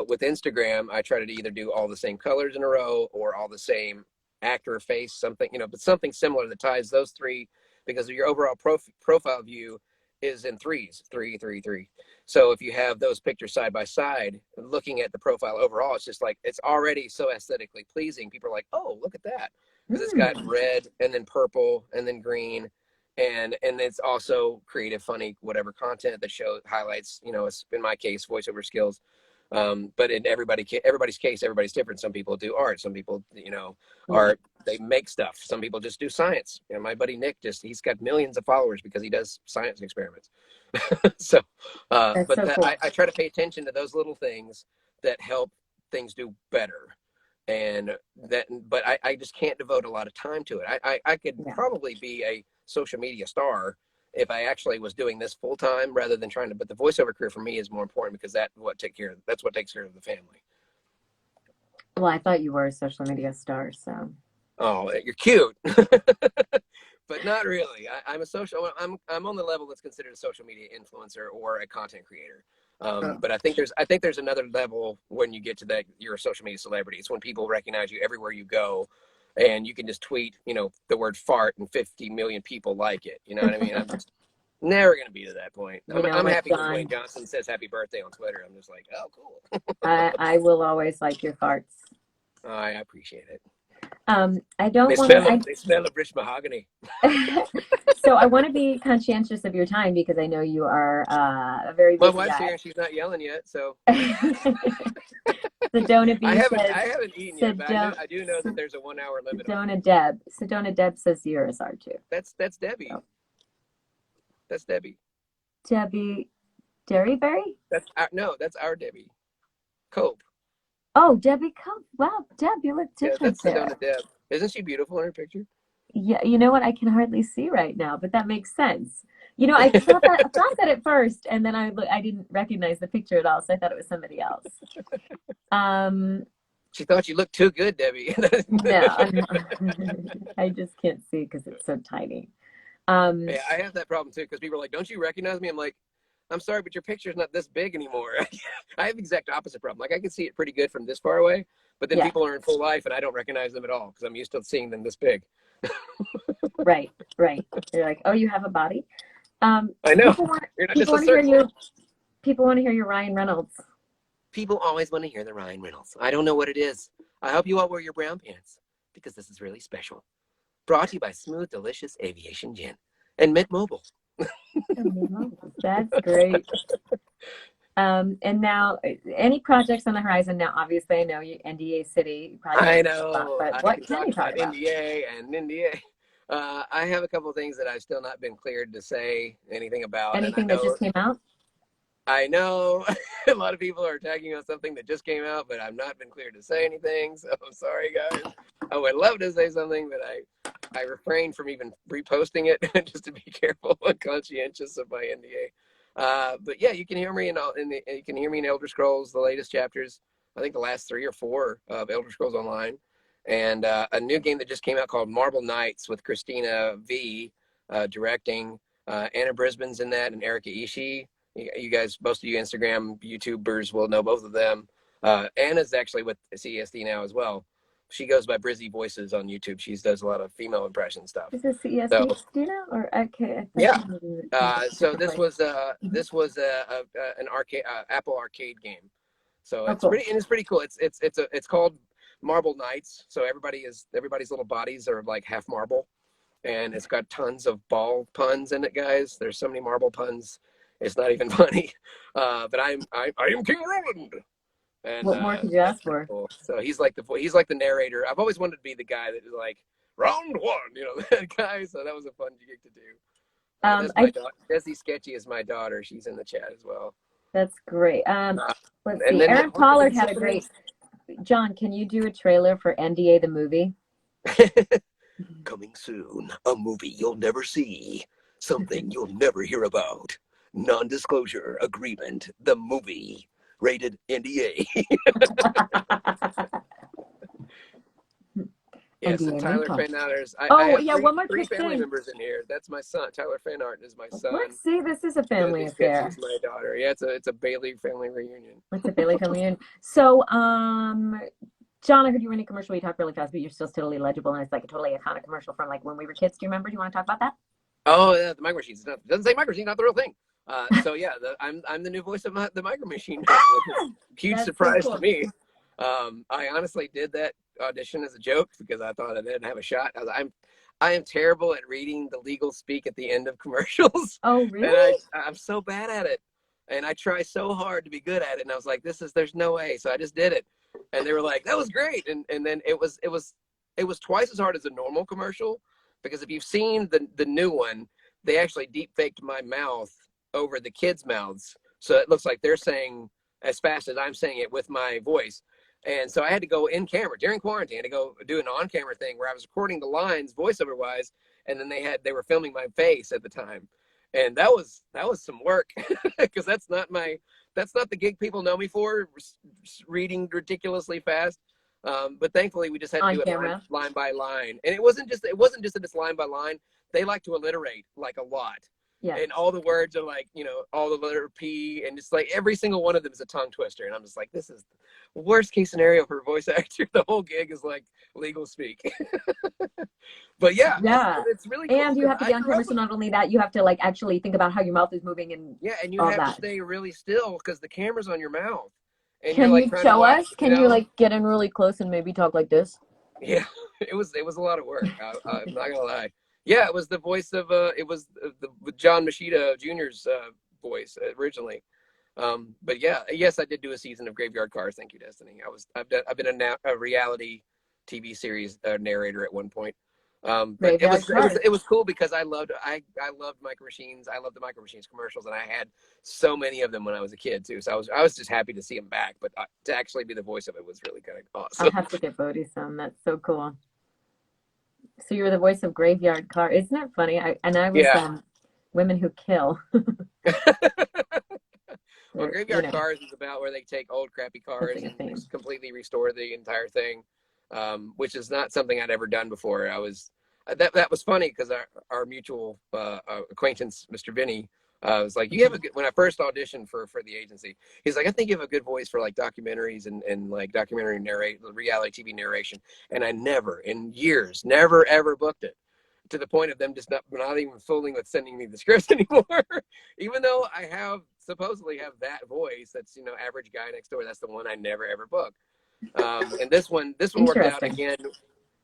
With Instagram, I try to either do all the same colors in a row or all the same actor face, something, you know, but something similar that ties those three, because your overall profile view is in threes, 3, 3, 3. So if you have those pictures side by side, looking at the profile overall, it's just like, it's already so aesthetically pleasing. People are like, oh, look at that, because it's got red and then purple and then green, and it's also creative, funny, whatever content that highlights, you know, in my case, voiceover skills. But in everybody's case, everybody's different. Some people do art. Some people, you know, they make stuff. Some people just do science. You know, my buddy Nick, he's got millions of followers because he does science experiments. So, but so cool. I try to pay attention to those little things that help things do better. And but I just can't devote a lot of time to it. I could probably be a social media star if I actually was doing this full time rather than trying to, but the voiceover career for me is more important because that's what takes care of the family. Well, I thought you were a social media star, so. Oh, you're cute, but not really. I'm on the level that's considered a social media influencer or a content creator. But I think there's another level when you get to that, you're a social media celebrity. It's when people recognize you everywhere you go. And you can just tweet, you know, the word fart and 50 million people like it. You know what I mean? I'm just never going to be to that point. I'm happy when Dwayne Johnson says happy birthday on Twitter. I'm just like, oh, cool. I will always like your farts. Oh, I appreciate it. They smell of rich mahogany. So I want to be conscientious of your time because I know you are a very busy guy. My wife's here and she's not yelling yet, so. Sedona B I haven't eaten yet, but I do know that there's a 1 hour limit. Sedona Deb says yours are too. That's Debbie. Oh. That's Debbie. Debbie Derryberry? That's our Debbie. Cope. Oh, Debbie Cope. Wow, Deb, you look different. Yeah, that's Sedona Deb. Isn't she beautiful in her picture? Yeah, you know what? I can hardly see right now, but that makes sense. You know, I thought that at first, and then I didn't recognize the picture at all, so I thought it was somebody else. She thought you looked too good, Debbie. No, I just can't see because it's so tiny. Yeah, I have that problem too, because people are like, "Don't you recognize me?" I'm like, "I'm sorry, but your picture's not this big anymore." I have the exact opposite problem. Like, I can see it pretty good from this far away, but then people are in full life, and I don't recognize them at all because I'm used to seeing them this big. Right. You're like, oh, you have a body. I know. People want to hear your Ryan Reynolds. People always want to hear the Ryan Reynolds. I don't know what it is. I hope you all wear your brown pants because this is really special. Brought to you by Smooth, Delicious Aviation Gin and Mint Mobile. That's great. And now, any projects on the horizon? Now, obviously, I know you NDA City. I know. But what can you talk about? NDA. I have a couple of things that I've still not been cleared to say anything about. Anything that just came out? I know a lot of people are tagging on something that just came out, but I've not been cleared to say anything. So I'm sorry, guys. I would love to say something, but I refrain from even reposting it just to be careful and conscientious of my NDA. But yeah, you can hear me you can hear me in Elder Scrolls, the latest chapters. I think the last 3 or 4 of Elder Scrolls Online, and a new game that just came out called Marble Knights with Christina V directing. Anna Brisbane's in that, and Erika Ishii. You guys, most of you Instagram YouTubers will know both of them. Anna's actually with CESD now as well. She goes by Brizzy Voices on YouTube. She does a lot of female impression stuff. Is this CESD, so, or okay? Yeah. So this was an arcade Apple arcade game. So it's cool. It's pretty cool. It's called Marble Knights. So everybody's little bodies are like half marble, and it's got tons of ball puns in it, guys. There's so many marble puns. It's not even funny. But I am King Roland. And what more could you ask for? Cool. So he's like the narrator. I've always wanted to be the guy that is like round 1, that guy. So that was a fun gig to do. Desi Sketchy is my daughter. She's in the chat as well. That's great. Let's see. Aaron Pollard had a great. John, can you do a trailer for NDA the movie? Coming soon, a movie you'll never see, something you'll never hear about. Non-disclosure agreement, the movie, rated NDA. Yes, and Tyler Fanart. I have one more 3 family members in here. That's my son. Tyler Fanart is my son. Let's see. This is a family affair. She's my daughter. Yeah, it's a Bailey family reunion. It's a Bailey family reunion. So, John, I heard you were in a commercial. You talk really fast, but you're still totally legible, and it's like a totally iconic commercial from like when we were kids. Do you remember? Do you want to talk about that? Oh, yeah, the Micro Machines. It doesn't say Micro Machine, not the real thing. So yeah, I'm the new voice of the Micro Machine. Huge surprise to me. I honestly did that audition as a joke because I thought I didn't have a shot. I am terrible at reading the legal speak at the end of commercials. Oh, really? And I'm so bad at it, and I try so hard to be good at it. And I was like, there's no way. So I just did it, and they were like, that was great. And then it was twice as hard as a normal commercial, because if you've seen the new one, they actually deep faked my mouth over the kids' mouths, so it looks like they're saying as fast as I'm saying it with my voice. And so I had to go in camera during quarantine to go do an on-camera thing where I was recording the lines voiceover wise, and then they were filming my face at the time, and that was some work because that's not the gig people know me for, reading ridiculously fast. But thankfully we just had to do it line by line, and it wasn't just that it's line by line. They like to alliterate like a lot. Yeah. And all the words are like, all the letter P, and it's like every single one of them is a tongue twister. And I'm just like, this is the worst case scenario for a voice actor. The whole gig is like legal speak. But yeah, it's really cool. And you have to be on camera, so not only that, you have to like actually think about how your mouth is moving and and you have to stay really still because the camera's on your mouth. And can you show us? Can you like get in really close and maybe talk like this? Yeah, it was a lot of work. I'm not gonna lie. Yeah, it was the voice of John Machida Jr.'s voice originally. But yeah, yes, I did do a season of Graveyard Cars. Thank you, Destiny. I've been a reality TV series narrator at one point. But it was cool because I loved Micro Machines. I loved the Micro Machines commercials, and I had so many of them when I was a kid too. So I was just happy to see them back. But to actually be the voice of it was really kind of awesome. I'll have to get Bodhi some. That's so cool. So you were the voice of Graveyard Car. Isn't it funny? I was Women Who Kill. Well, Graveyard Cars is about where they take old crappy cars and completely restore the entire thing, which is not something I'd ever done before. That was funny because our mutual acquaintance, Mr. Vinny, was like, when I first auditioned for the agency, he's like, I think you have a good voice for like documentaries and like documentary reality TV narration. And I never ever booked it, to the point of them just not even fooling with sending me the scripts anymore. Even though I supposedly have that voice, that's average guy next door. That's the one I never ever booked. And this one worked out again.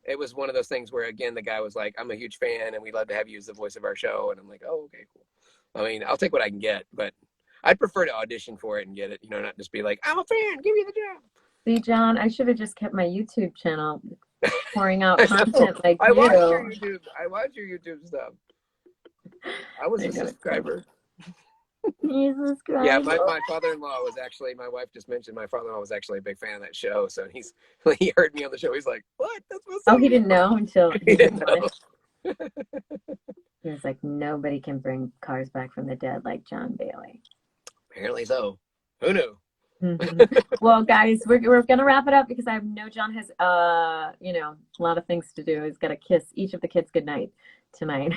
It was one of those things where again the guy was like, I'm a huge fan and we'd love to have you as the voice of our show. And I'm like, oh, okay, cool. I mean, I'll take what I can get, but I'd prefer to audition for it and get it, not just be like, I'm a fan, give me the job. See, John, I should have just kept my YouTube channel pouring out content like I watch your YouTube stuff. I was a subscriber. Jesus Christ. Yeah, my father-in-law was actually, my wife just mentioned my father-in-law was actually a big fan of that show. So he heard me on the show. He's like, what? That's what's Oh, he didn't know until He didn't know. He was like, nobody can bring cars back from the dead like John Bailey. Apparently so. Who knew? Well, guys, we're gonna wrap it up because I know John has a lot of things to do. He's got to kiss each of the kids goodnight tonight.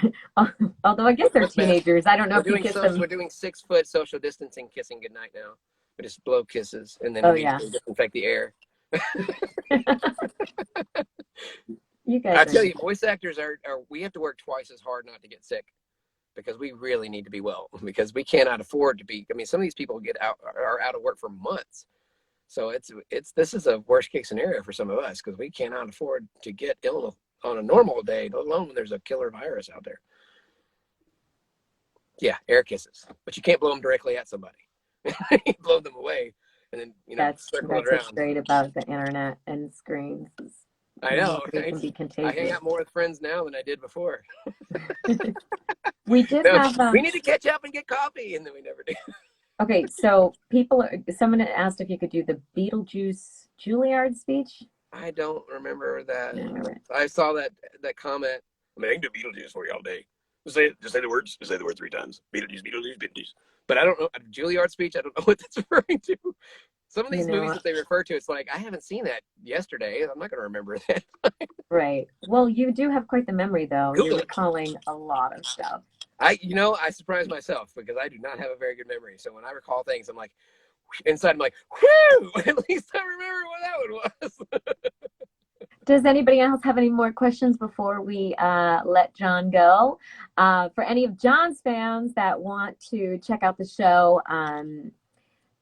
Although I guess they're teenagers. I don't know if you kiss them. We're doing 6-foot social distancing kissing goodnight now. We just blow kisses and then disinfect the air. You guys, I tell you, voice actors we have to work twice as hard not to get sick, because we really need to be well, because we cannot afford to be. I mean, some of these people are out of work for months. So this is a worst case scenario for some of us, because we cannot afford to get ill on a normal day, let alone when there's a killer virus out there. Yeah, air kisses, but you can't blow them directly at somebody. You blow them away, and then that's circle it around. What's great about the internet and screens. I know. Can be contagious. I hang out more with friends now than I did before. We need to catch up and get coffee, and then we never do. Okay, so someone asked if you could do the Beetlejuice Juilliard speech. I don't remember that. No, right. I saw that comment. I mean, I can do Beetlejuice for you all day. Just say the words. Just say the word 3 times. Beetlejuice, Beetlejuice, Beetlejuice. But I don't know. Juilliard speech, I don't know what that's referring to. Some of these movies that they refer to, it's like, I haven't seen that yesterday. I'm not going to remember that. Right. Well, you do have quite the memory, though. You're recalling a lot of stuff. I surprise myself, because I do not have a very good memory. So when I recall things, I'm like, inside, I'm like, whew, at least I remember what that one was. Does anybody else have any more questions before we let John go? For any of John's fans that want to check out the show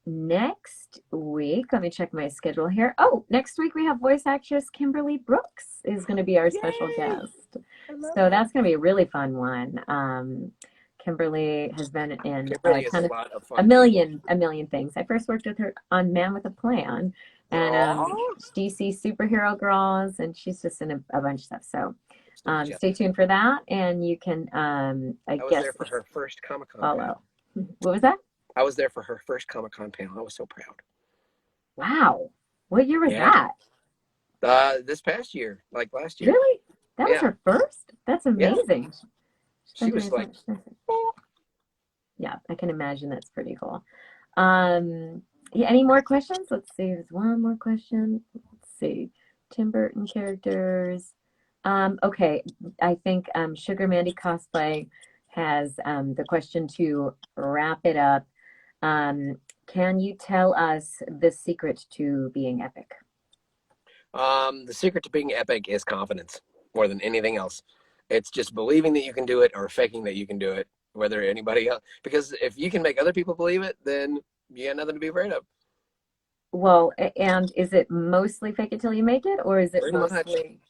next week, let me check my schedule here. Oh, next week we have voice actress Kimberly Brooks is going to be our special guest. So that's going to be a really fun one. Kimberly has been in a million things. I first worked with her on Man with a Plan and DC Superhero Girls, and she's just in a bunch of stuff. So stay tuned for that, and you can I was there for her first Comic-Con panel. What was that? I was there for her first Comic-Con panel. I was so proud. Wow. What year was that? This past year, like last year. Really? That was her first? That's amazing. Yeah. She was like, yeah, I can imagine. That's pretty cool. Any more questions? Let's see. There's one more question. Let's see. Tim Burton characters. Okay. I think Sugar Mandy Cosplay has the question to wrap it up. Can you tell us the secret to being epic? The secret to being epic is confidence more than anything else. It's just believing that you can do it, or faking that you can do it, whether anybody else. Because if you can make other people believe it, then you got nothing to be afraid of. Well, and is it mostly fake it till you make it, or is it mostly?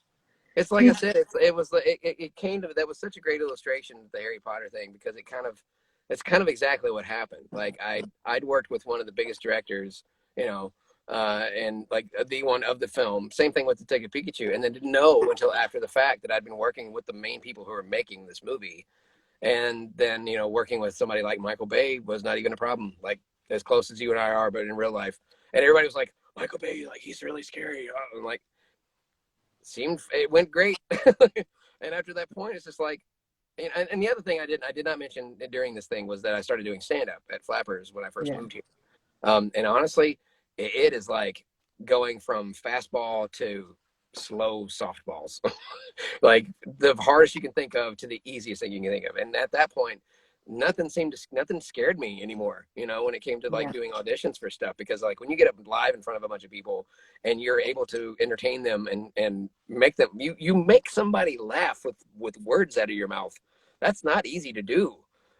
It's like I said. It came to that was such a great illustration of the Harry Potter thing, because it's kind of exactly what happened. Like I'd worked with one of the biggest directors, and like the one of the film. Same thing with Detective Pikachu, and then didn't know until after the fact that I'd been working with the main people who were making this movie, and then working with somebody like Michael Bay was not even a problem. Like as close as you and I are, but in real life, and everybody was like, Michael Bay, like he's really scary. I'm like, it went great. And after that point, it's just like, and the other thing I did not mention during this thing was that I started doing stand-up at Flappers when I first moved here. And honestly, it is like going from fastball to slow softballs. Like the hardest you can think of to the easiest thing you can think of. And at that point, nothing scared me anymore, when it came to like doing auditions for stuff, because like when you get up live in front of a bunch of people and you're able to entertain them and make them, you make somebody laugh with words out of your mouth. That's not easy to do.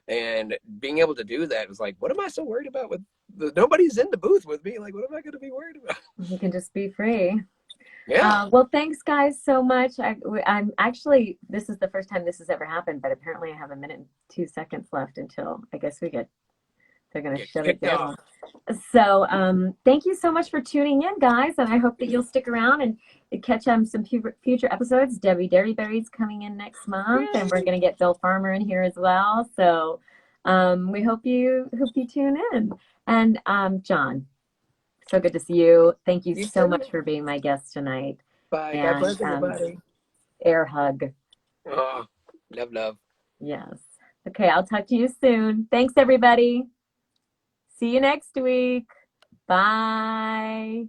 And being able to do that was like, what am I so worried about nobody's in the booth with me? Like, what am I going to be worried about? You can just be free. Yeah. Well, thanks guys so much. I'm actually, this is the first time this has ever happened, but apparently I have 1 minute and 2 seconds left until I guess they're going to shut it down. So thank you so much for tuning in, guys. And I hope that you'll stick around and catch some future episodes. Debbie Derryberry's coming in next month, and we're going to get Bill Farmer in here as well. So We hope you tune in. And JON, so good to see you. Thank you You so too. much for being my guest tonight. Bye. God And bless everybody. air hug. Oh, love, love. Yes. Okay, I'll talk to you soon. Thanks, everybody. See you next week. Bye.